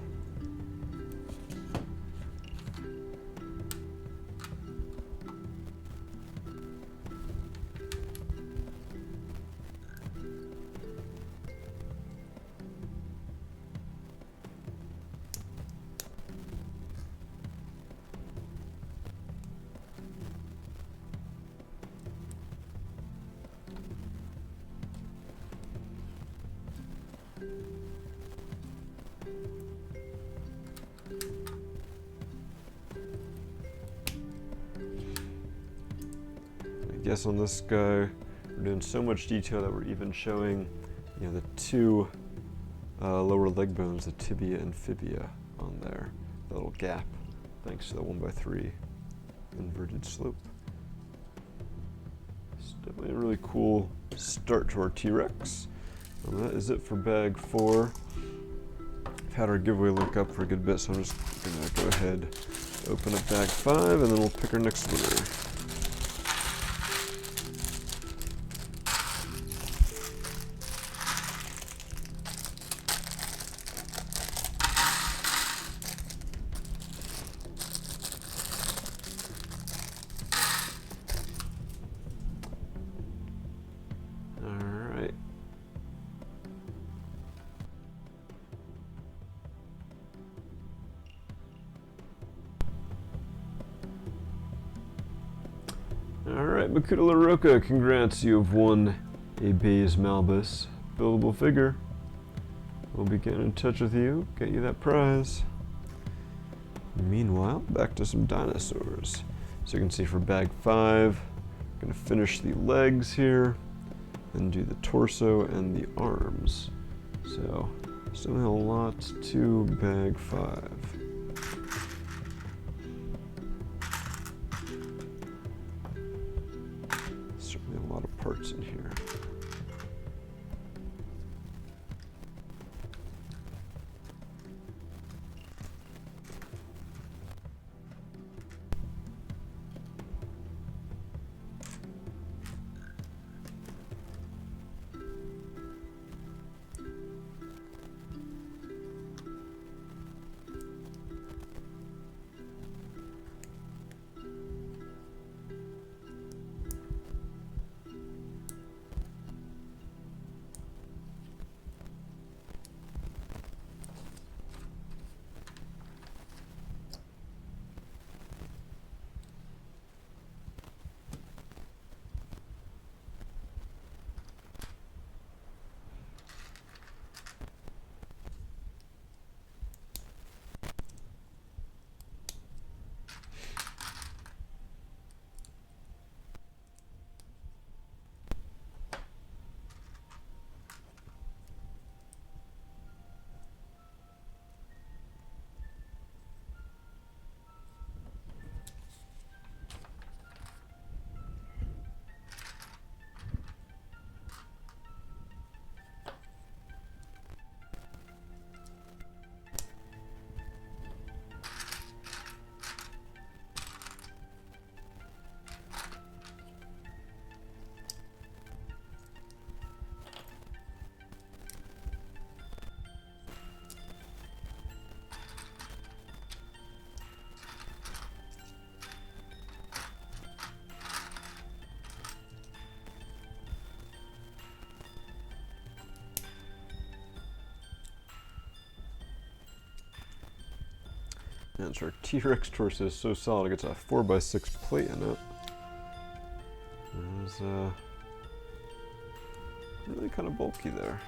I guess on this guy, we're doing so much detail that we're even showing, you know, the two lower leg bones, the tibia and fibia on there, the little gap, thanks to the 1x3 inverted slope. It's definitely a really cool start to our T-Rex. And that is it for bag 4. I've had our giveaway link up for a good bit, so I'm just gonna go ahead, open up bag 5, and then we'll pick our next winner. Alright, Makuta LaRocca, congrats, you have won a Bays Malbus buildable figure. We'll be getting in touch with you, get you that prize. Meanwhile, back to some dinosaurs. So you can see for bag 5, I'm going to finish the legs here, then do the torso and the arms. So, still have a lot to bag 5. Certainly a lot of parts in here. And so our T-Rex torso is so solid, it gets a 4x6 plate in it. It's really kind of bulky there.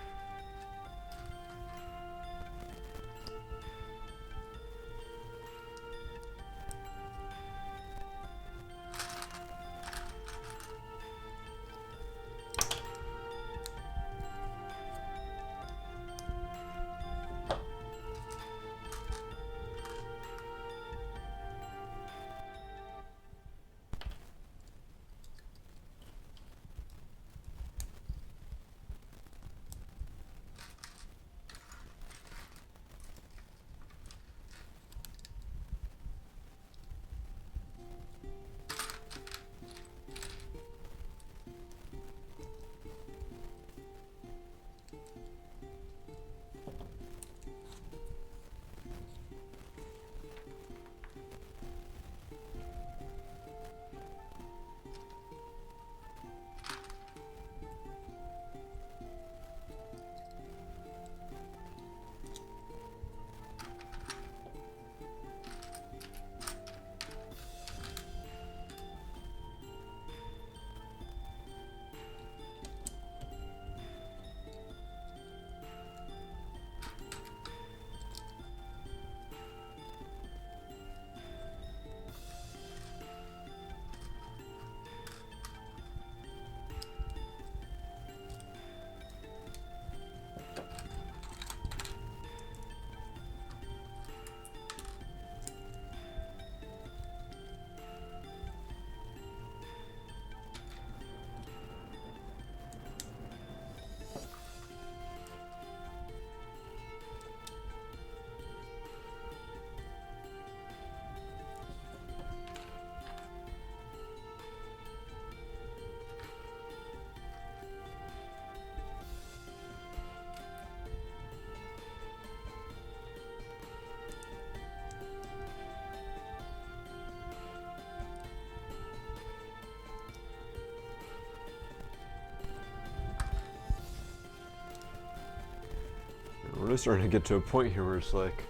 We're really starting to get to a point here where it's like,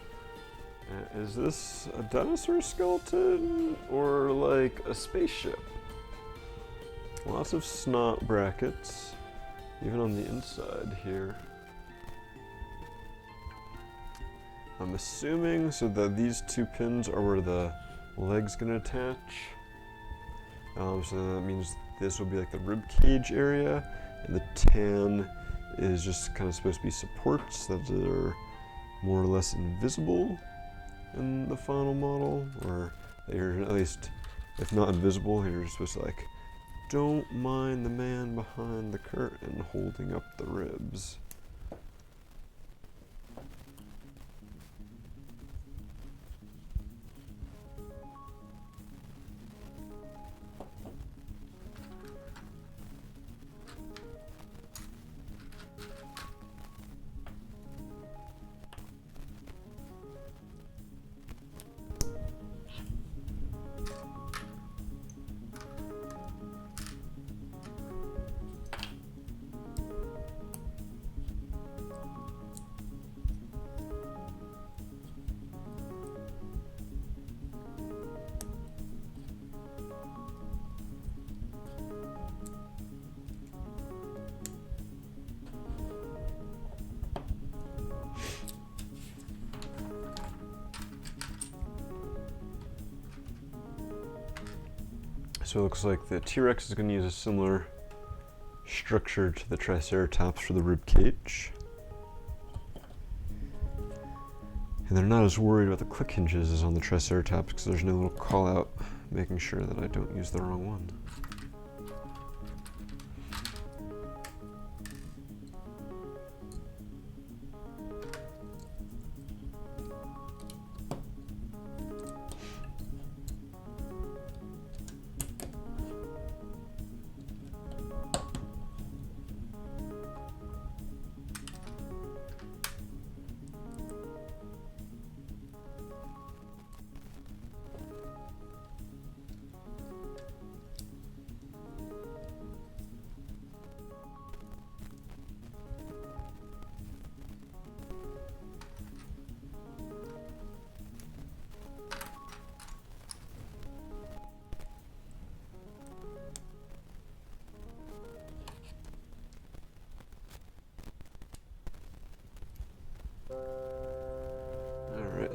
is this a dinosaur skeleton or like a spaceship? Lots of snot brackets, even on the inside here. I'm assuming so that these two pins are where the leg's gonna attach. So that means this will be like the rib cage area, and the tan is just kind of supposed to be supports that are more or less invisible in the final model, or you're at least, if not invisible, you're supposed to like, don't mind the man behind the curtain holding up the ribs. So it looks like the T-Rex is going to use a similar structure to the Triceratops for the rib cage. And they're not as worried about the click hinges as on the Triceratops because there's no little call out making sure that I don't use the wrong one.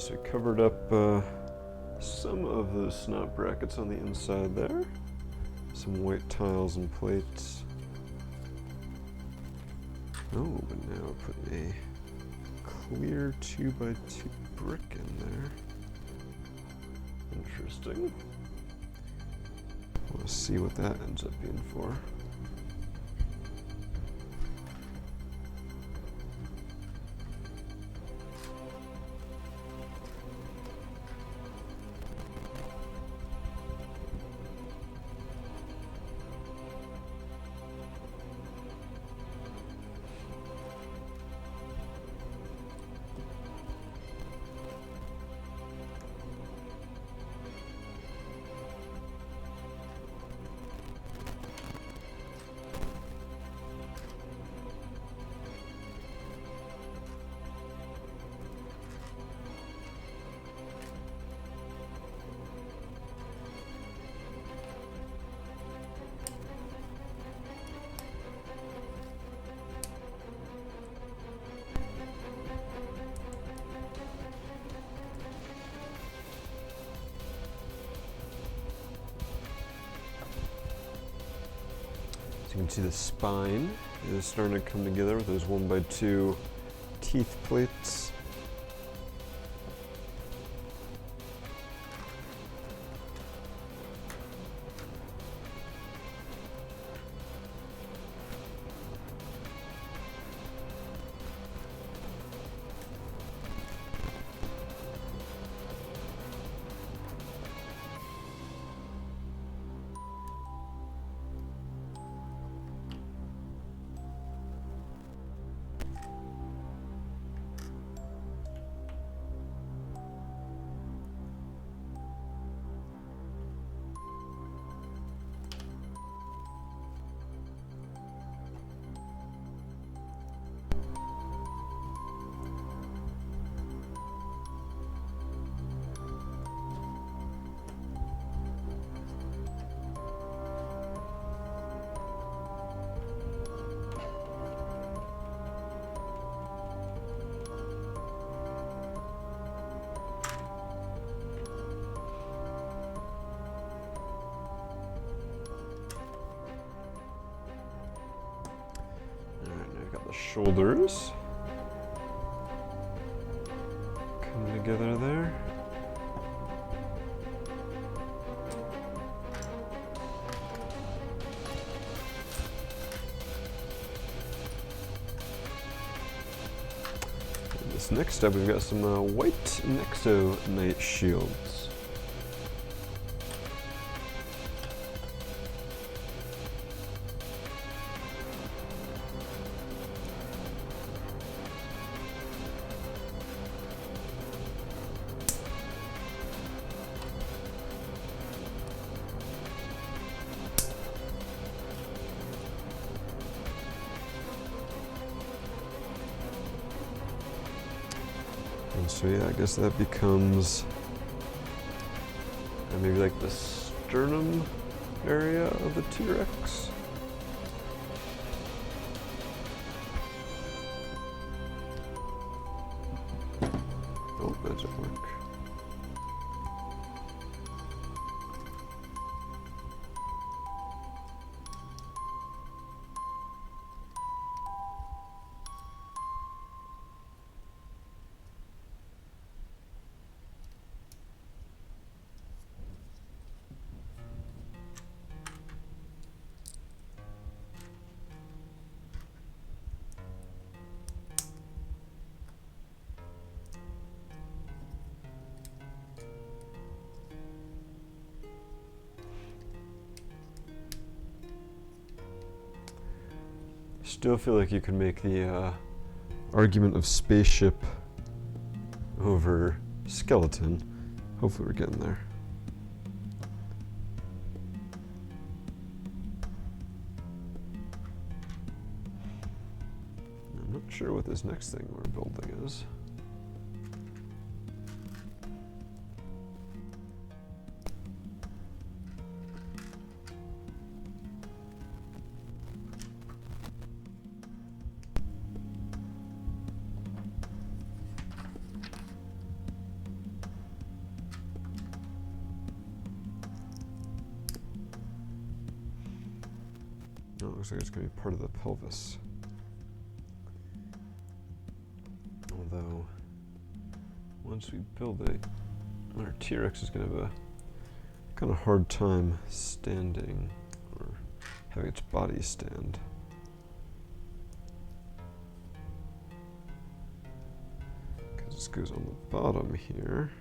So we covered up some of those snap brackets on the inside there. Some white tiles and plates. Oh, but now put a clear 2x2 brick in there. Interesting. We'll see what that ends up being for. So you can see the spine is starting to come together with those 1x2 teeth plates. Shoulders coming together there. And this next step, we've got some white Nexo Knight shields. So yeah, I guess that becomes maybe like the sternum area of the T-Rex. Oh, that doesn't work. Still feel like you could make the argument of spaceship over skeleton. Hopefully we're getting there. I'm not sure what this next thing we're building is. looks like it's going to be part of the pelvis. Although, once we build it, our T-Rex is going to have a kind of hard time standing or having its body stand. Because this goes on the bottom here.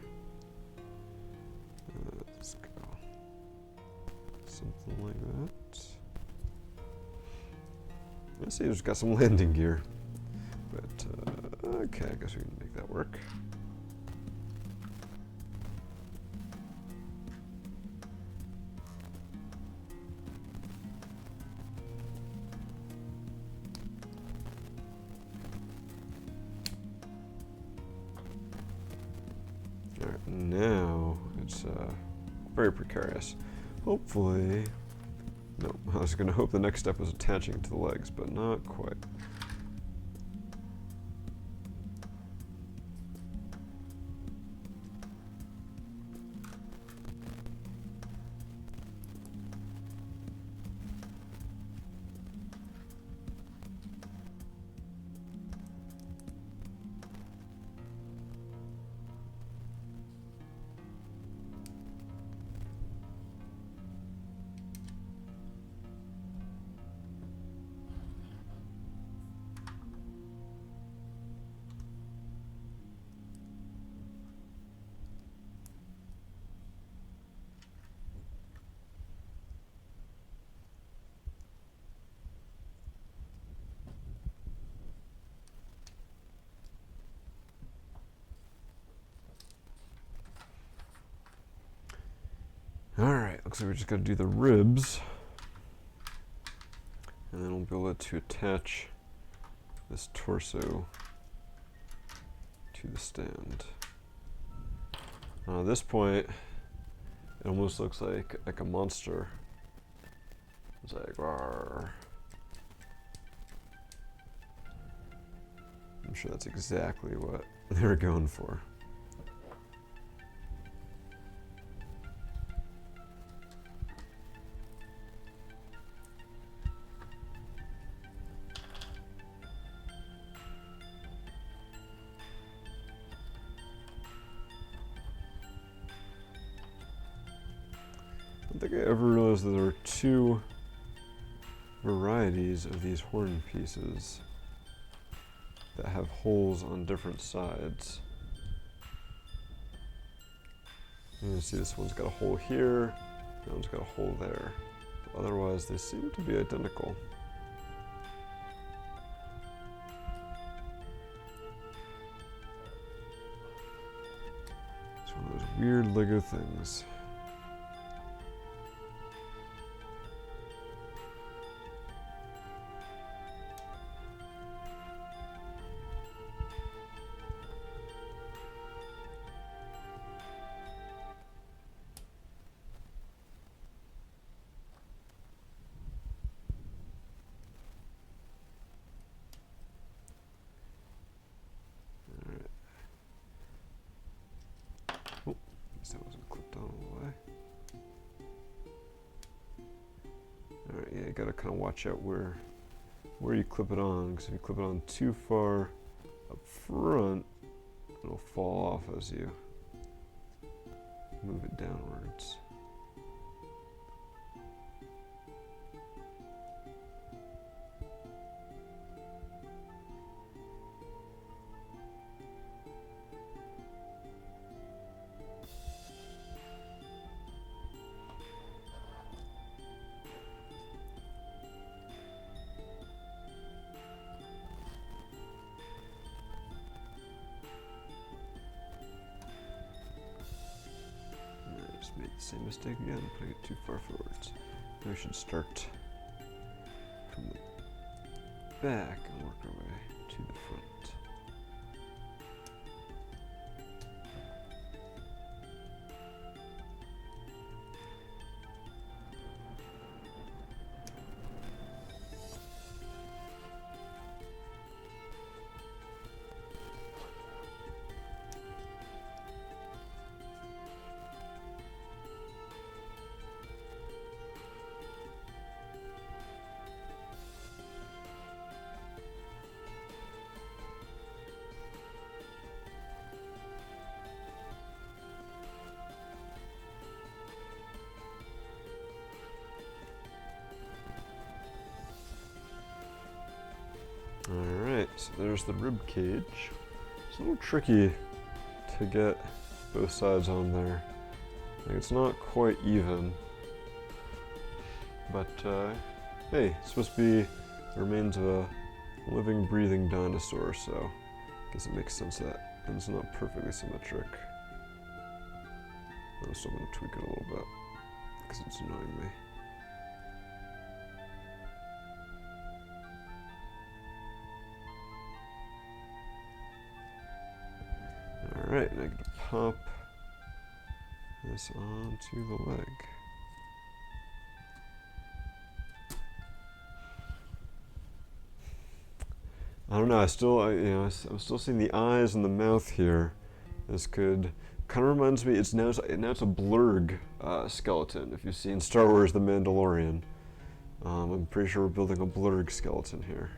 Let's go something like that. I see there's got some landing gear, but okay, I guess we can make that work. All right, now it's very precarious. Hopefully, no, I was going to hope the next step was attaching to the legs, but not quite. Alright, looks like we're just going to do the ribs. And then we'll be able to attach this torso to the stand. At this point, it almost looks like a monster. It's like, rawr. I'm sure that's exactly what they were going for. I don't think I ever realized that there were two varieties of these horn pieces that have holes on different sides. You can see this one's got a hole here, that one's got a hole there. Otherwise, they seem to be identical. It's one of those weird Lego things. That wasn't clipped on all the way. Alright, yeah, you gotta kind of watch out where you clip it on, because if you clip it on too far up front, it'll fall off as you move it downwards. Made the same mistake again, putting it too far forwards. Maybe we should start from the back and work our way to the front. there's the rib cage. It's a little tricky to get both sides on there. Like, it's not quite even. But hey, it's supposed to be the remains of a living, breathing dinosaur, so I guess it makes sense that it's not perfectly symmetric. I'm still going to tweak it a little bit because it's annoying me. Alright, now I get to pop this onto the leg. I don't know. I'm still seeing the eyes and the mouth here. This could kind of reminds me. Now it's a blurg skeleton. If you've seen Star Wars: The Mandalorian, I'm pretty sure we're building a blurg skeleton here.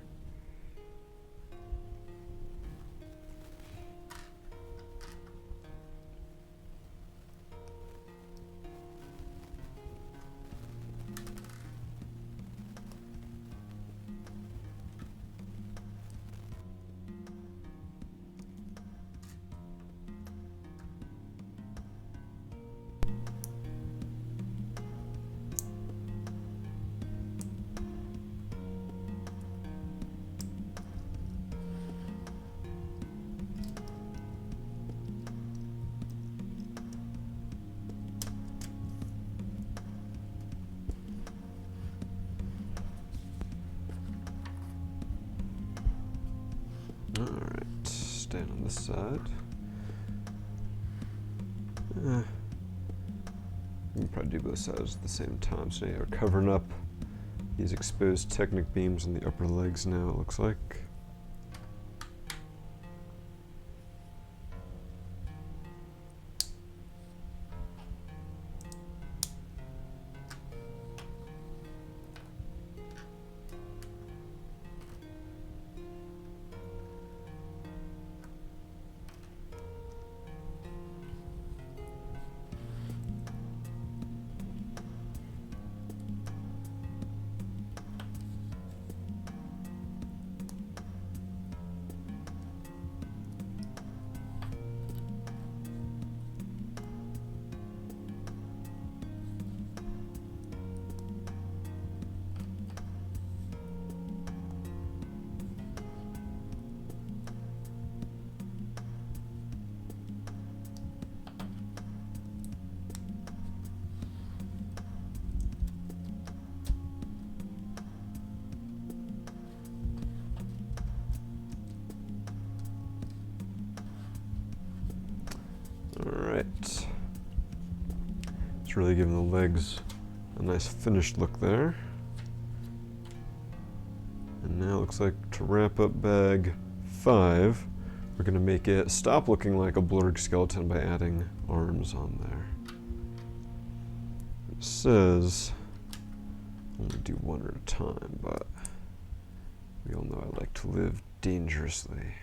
Alright, stand on this side. You can probably do both sides at the same time. So yeah, we're covering up these exposed Technic beams in the upper legs now, it looks like. Alright. It's really giving the legs a nice finished look there. And now it looks like to wrap up bag 5, we're going to make it stop looking like a blurg skeleton by adding arms on there. It says only do one at a time, but we all know I like to live dangerously.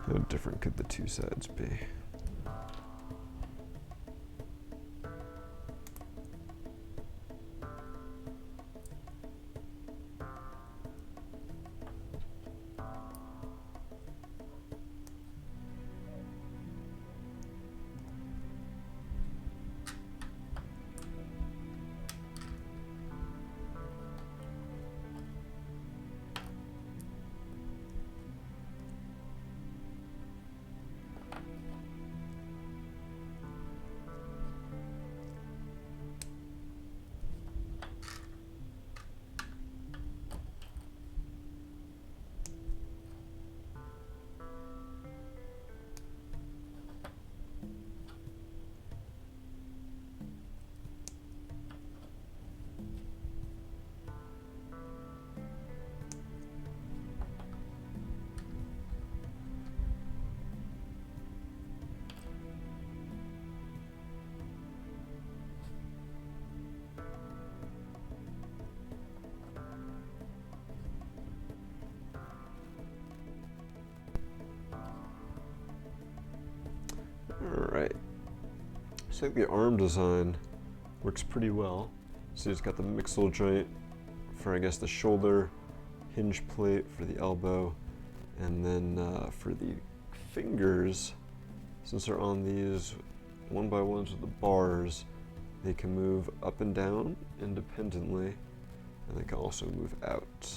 How different could the two sides be? Looks like the arm design works pretty well. See, it's got the mixel joint for, I guess, the shoulder, hinge plate for the elbow, and then for the fingers, since they're on these 1x1s with the bars, they can move up and down independently, and they can also move out.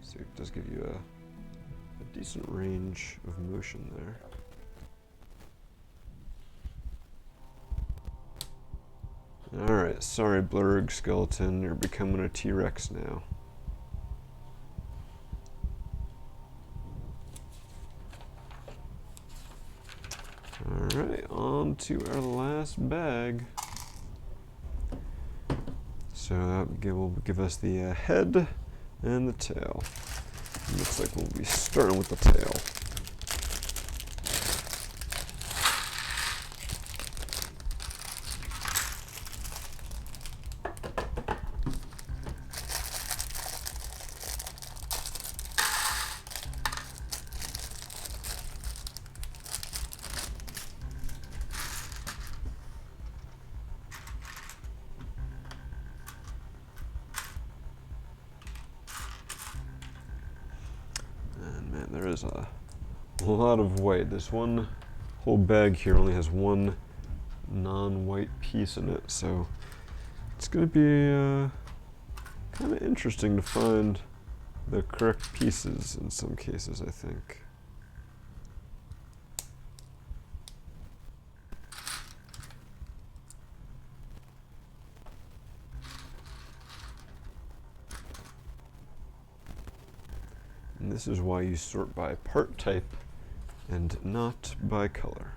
So it does give you a decent range of motion there. Alright, sorry Blurg Skeleton, you're becoming a T-Rex now. Alright, on to our last bag. So that will give us the head and the tail. Looks like we'll be starting with the tail. There is a lot of white. This one whole bag here only has one non-white piece in it, so it's going to be kind of interesting to find the correct pieces in some cases, I think. And this is why you sort by part type and not by color.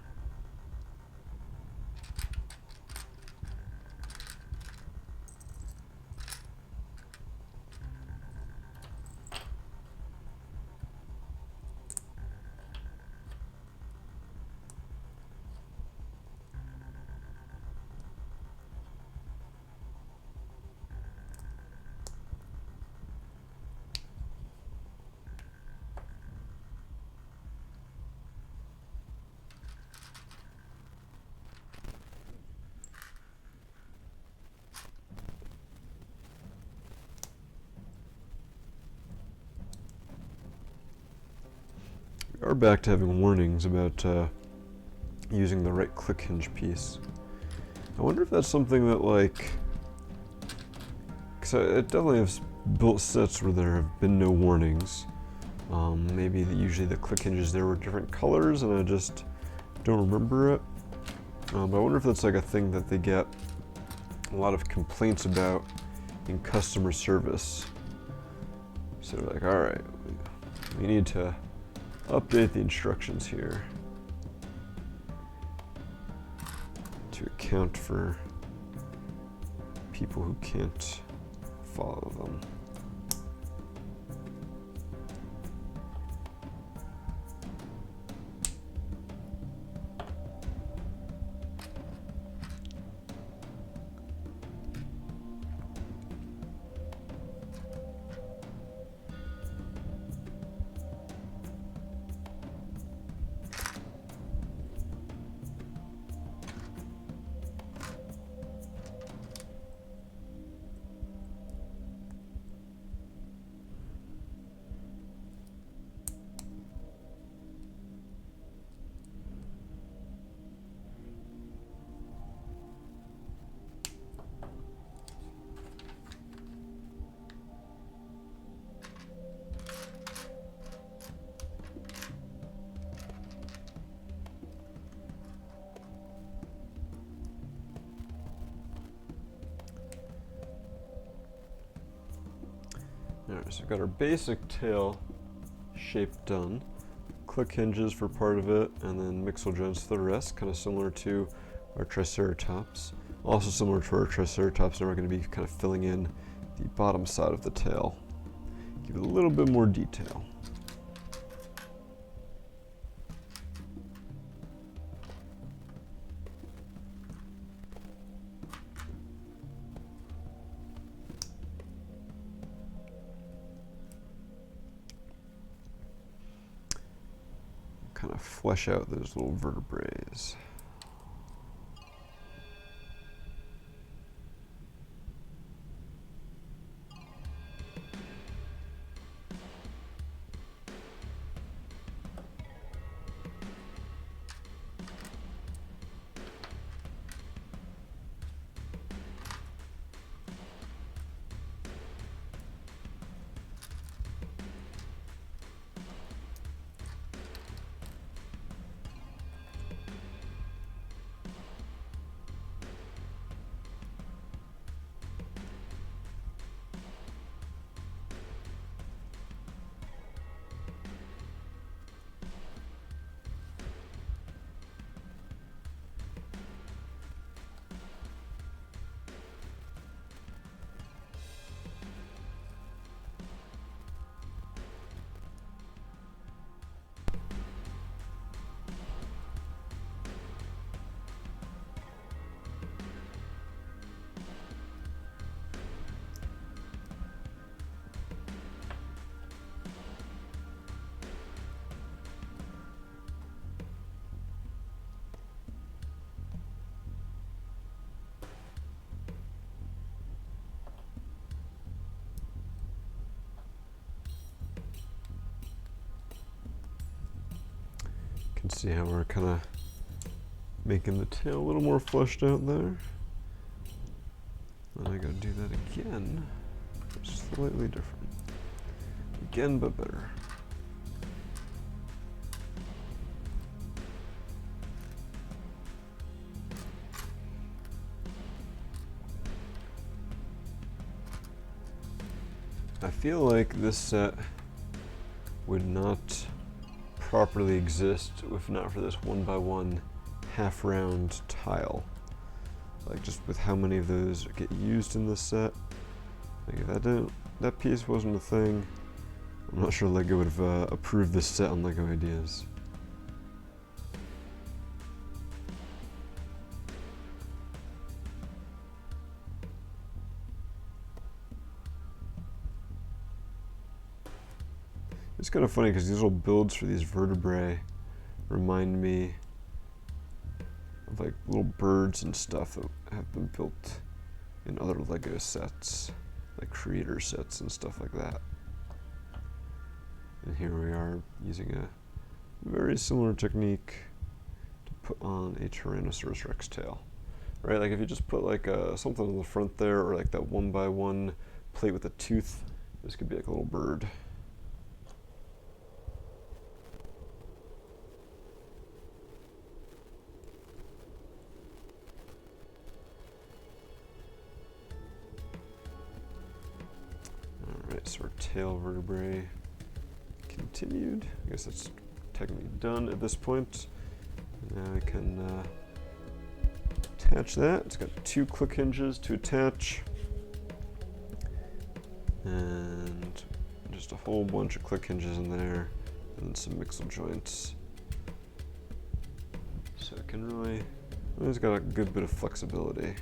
We are back to having warnings about using the right click hinge piece. I wonder if that's something that, like, because it definitely has built sets where there have been no warnings. Maybe usually the click hinges there were different colors and I just don't remember it. But I wonder if that's like a thing that they get a lot of complaints about in customer service. So they're like, all right, we need to update the instructions here to account for people who can't follow them. Alright, so we've got our basic tail shape done. Click hinges for part of it, and then mixel joints for the rest, kind of similar to our Triceratops. Also similar to our Triceratops, now we're going to be kind of filling in the bottom side of the tail. Give it a little bit more detail. Kind of flesh out those little vertebrae. can see how we're kind of making the tail a little more fleshed out there. And I gotta do that again, slightly different. Again, but better. I feel like this set would not properly exist if not for this 1x1 half round tile. Like, just with how many of those get used in this set. Like, if that piece wasn't a thing, I'm not sure LEGO would have approved this set on LEGO Ideas. It's kind of funny because these little builds for these vertebrae remind me of like little birds and stuff that have been built in other LEGO sets, like creator sets and stuff like that. And here we are using a very similar technique to put on a Tyrannosaurus Rex tail. Right, like if you just put like something on the front there, or like that 1x1 plate with a tooth, this could be like a little bird. Alright, so our tail vertebrae continued. I guess that's technically done at this point. Now I can attach that. It's got 2 click hinges to attach, and just a whole bunch of click hinges in there, and then some mixel joints. So it can really, it's got a good bit of flexibility.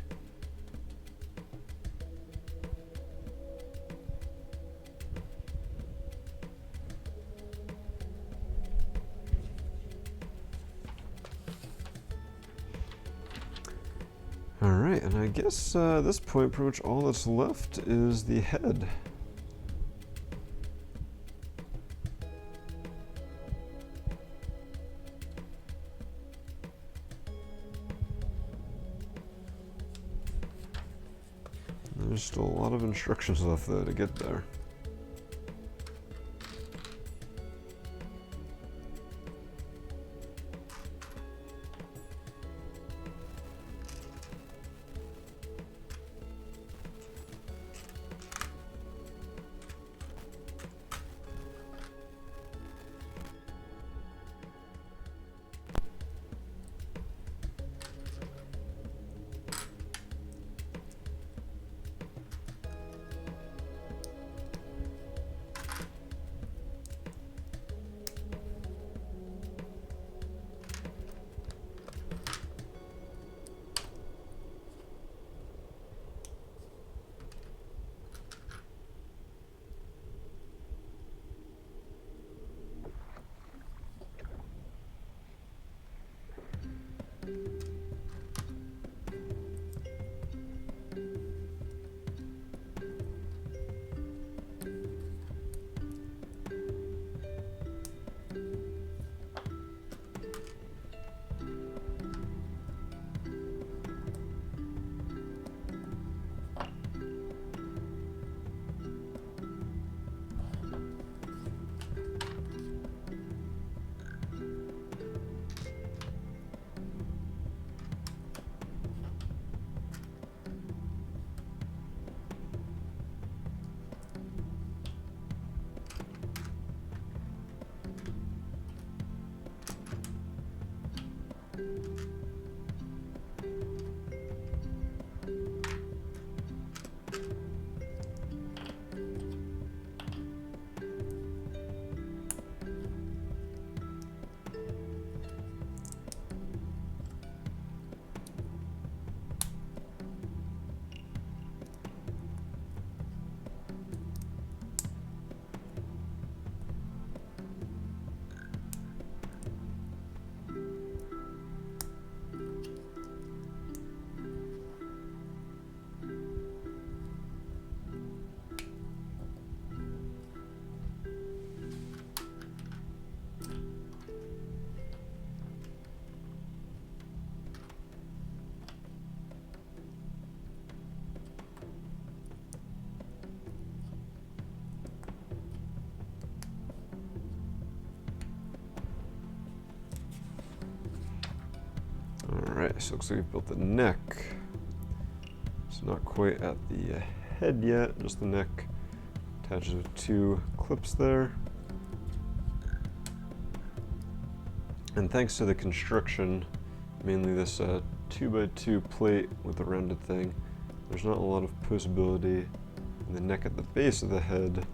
Alright, and I guess at this point pretty much all that's left is the head. There's still a lot of instructions left though to get there. Alright, so it looks like we've built the neck. It's not quite at the head yet, just the neck. Attaches with 2 clips there. And thanks to the construction, mainly this 2x2 plate with the rounded thing, there's not a lot of posability in the neck at the base of the head,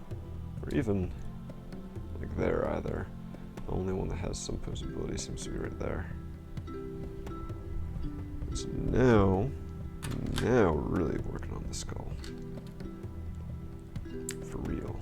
or even like there either. The only one that has some posability seems to be right there. So now we're really working on the skull. For real.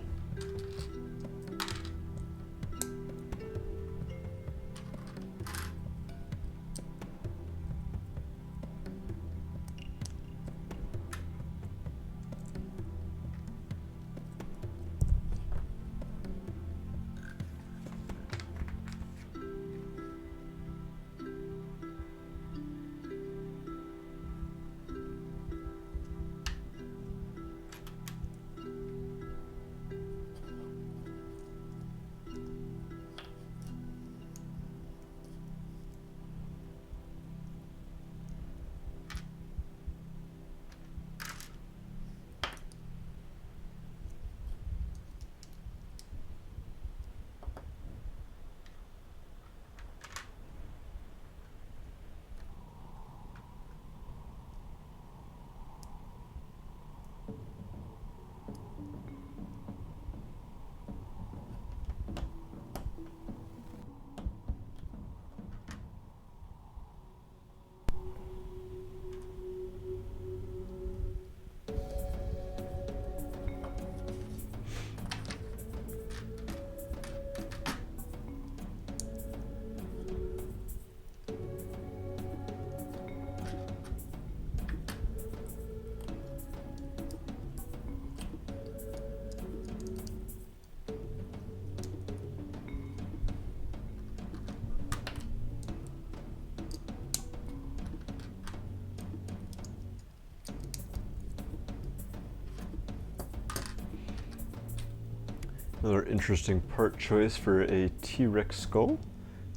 Another interesting part choice for a T-Rex skull.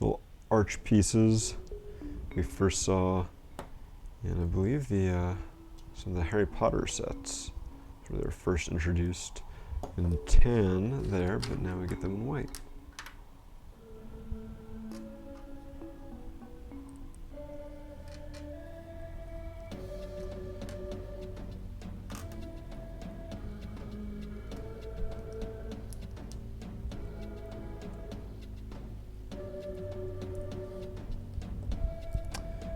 Little arch pieces we first saw in, I believe, some of the Harry Potter sets, where they were first introduced in tan there, but now we get them in white.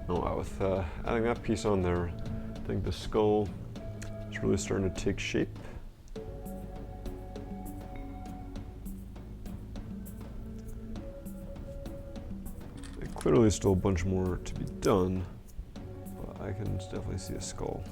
Oh, with adding that piece on there, I think the skull is really starting to take shape. Clearly still a bunch more to be done, but I can definitely see a skull.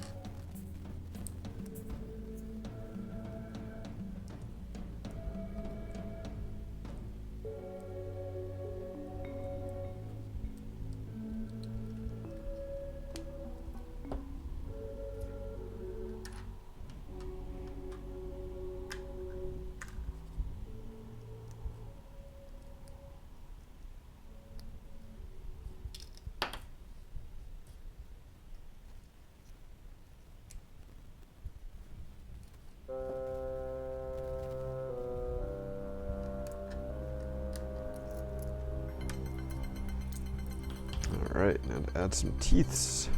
Alright, now to add some teeths.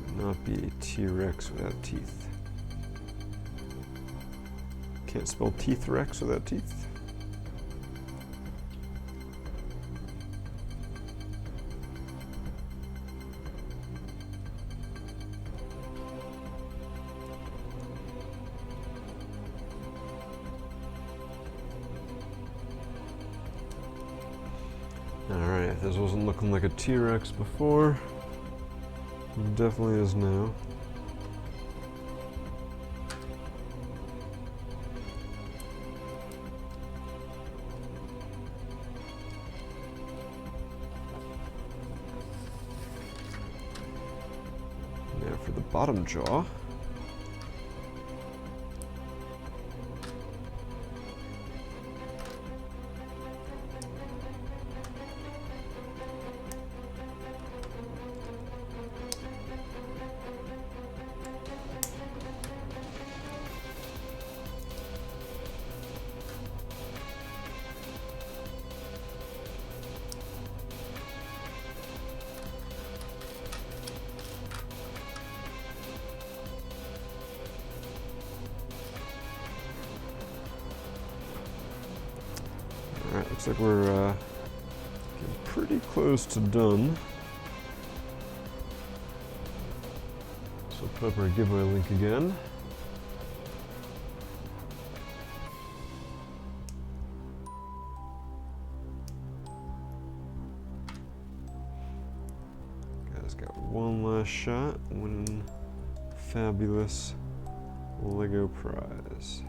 Would not be a T-Rex without teeth. Can't spell teeth-rex without teeth. Alright, if this wasn't looking like a T-Rex before, it definitely is now. Now for the bottom jaw. like we're getting pretty close to done. So put up our giveaway link again. Guys, got one last shot, winning fabulous Lego prize.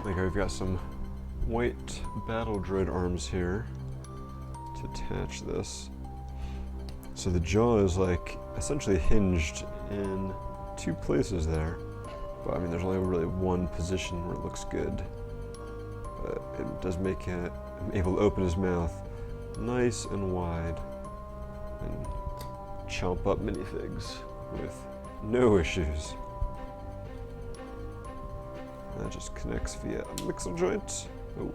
Like we've got some white battle droid arms here to attach this. So the jaw is like essentially hinged in two places there. But I mean, there's only really one position where it looks good. But it does make it able to open his mouth nice and wide and chomp up minifigs with no issues. That just connects via a mixel joint. Oh.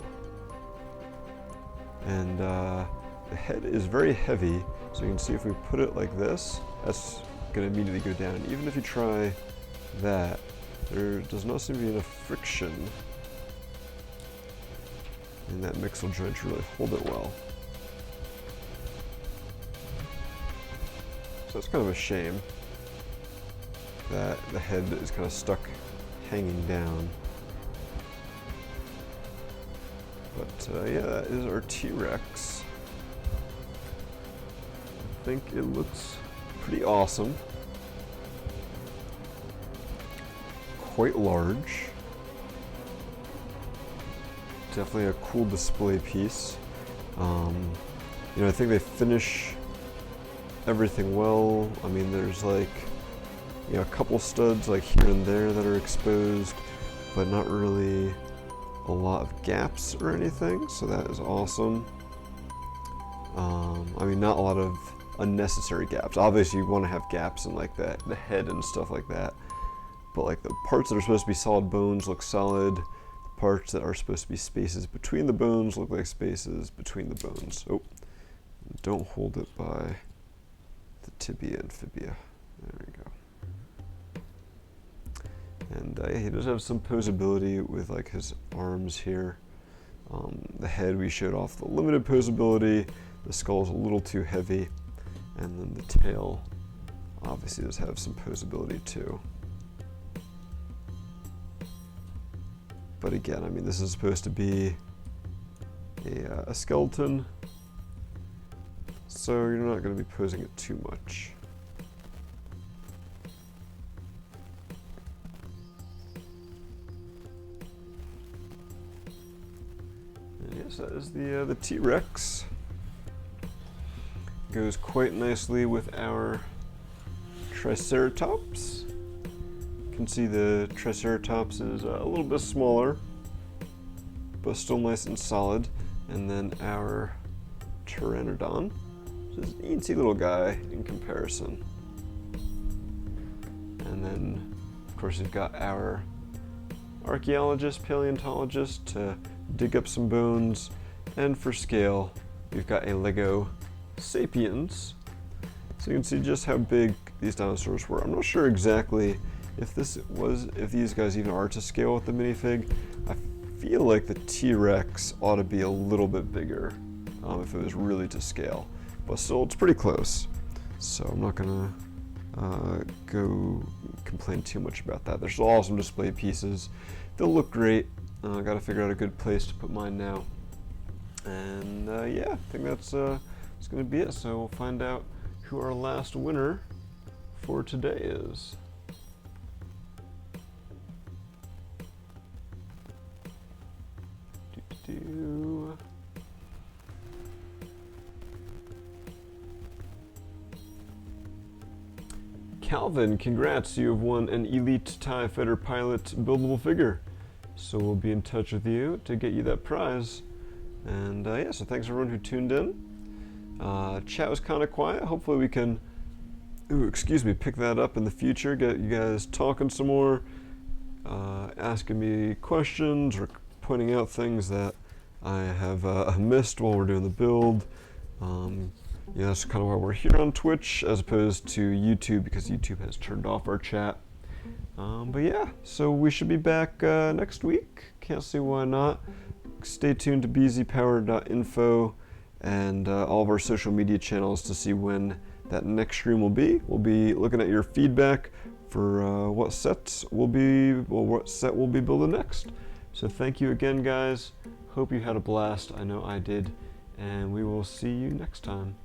And the head is very heavy, so you can see if we put it like this, that's going to immediately go down. Even if you try that, there does not seem to be enough friction in that mixel joint to really hold it well. So that's kind of a shame that the head is kind of stuck hanging down. But yeah, that is our T-Rex. I think it looks pretty awesome. Quite large. Definitely a cool display piece. You know, I think they finish everything well. I mean, there's like, you know, a couple studs like here and there that are exposed, but not really a lot of gaps or anything, so that is awesome. I mean, not a lot of unnecessary gaps. Obviously, you want to have gaps in like the head and stuff like that, but like the parts that are supposed to be solid bones look solid. The parts that are supposed to be spaces between the bones look like spaces between the bones. Oh, don't hold it by the tibia and fibia. There we go. And yeah, he does have some posability with like his arms here. The head we showed off the limited posability. The skull is a little too heavy, and then the tail obviously does have some posability too. But again, I mean, this is supposed to be a skeleton, so you're not going to be posing it too much. Yes, that is the T-Rex. Goes quite nicely with our Triceratops. You can see the Triceratops is a little bit smaller, but still nice and solid. And then our Pteranodon, which is an eensy little guy in comparison. And then, of course, you've got our archaeologist, paleontologist to dig up some bones, and for scale, we've got a Lego Sapiens. So you can see just how big these dinosaurs were. I'm not sure exactly if these guys even are to scale with the minifig. I feel like the T-Rex ought to be a little bit bigger if it was really to scale, but still it's pretty close. So I'm not gonna go complain too much about that. They're still awesome display pieces. They'll look great. I gotta figure out a good place to put mine now. And yeah, I think that's gonna be it. So we'll find out who our last winner for today is. Calvin, congrats, you have won an Elite TIE Fighter Pilot buildable figure. So we'll be in touch with you to get you that prize. And yeah, so thanks everyone who tuned in. Chat was kind of quiet. Hopefully we can, pick that up in the future, get you guys talking some more, asking me questions or pointing out things that I have missed while we're doing the build. Yeah, that's kind of why we're here on Twitch as opposed to YouTube, because YouTube has turned off our chat. But yeah, so we should be back next week. Can't see why not. Stay tuned to bzpower.info and all of our social media channels to see when that next stream will be. We'll be looking at your feedback for what set we'll be building next. So thank you again, guys. Hope you had a blast. I know I did. And we will see you next time.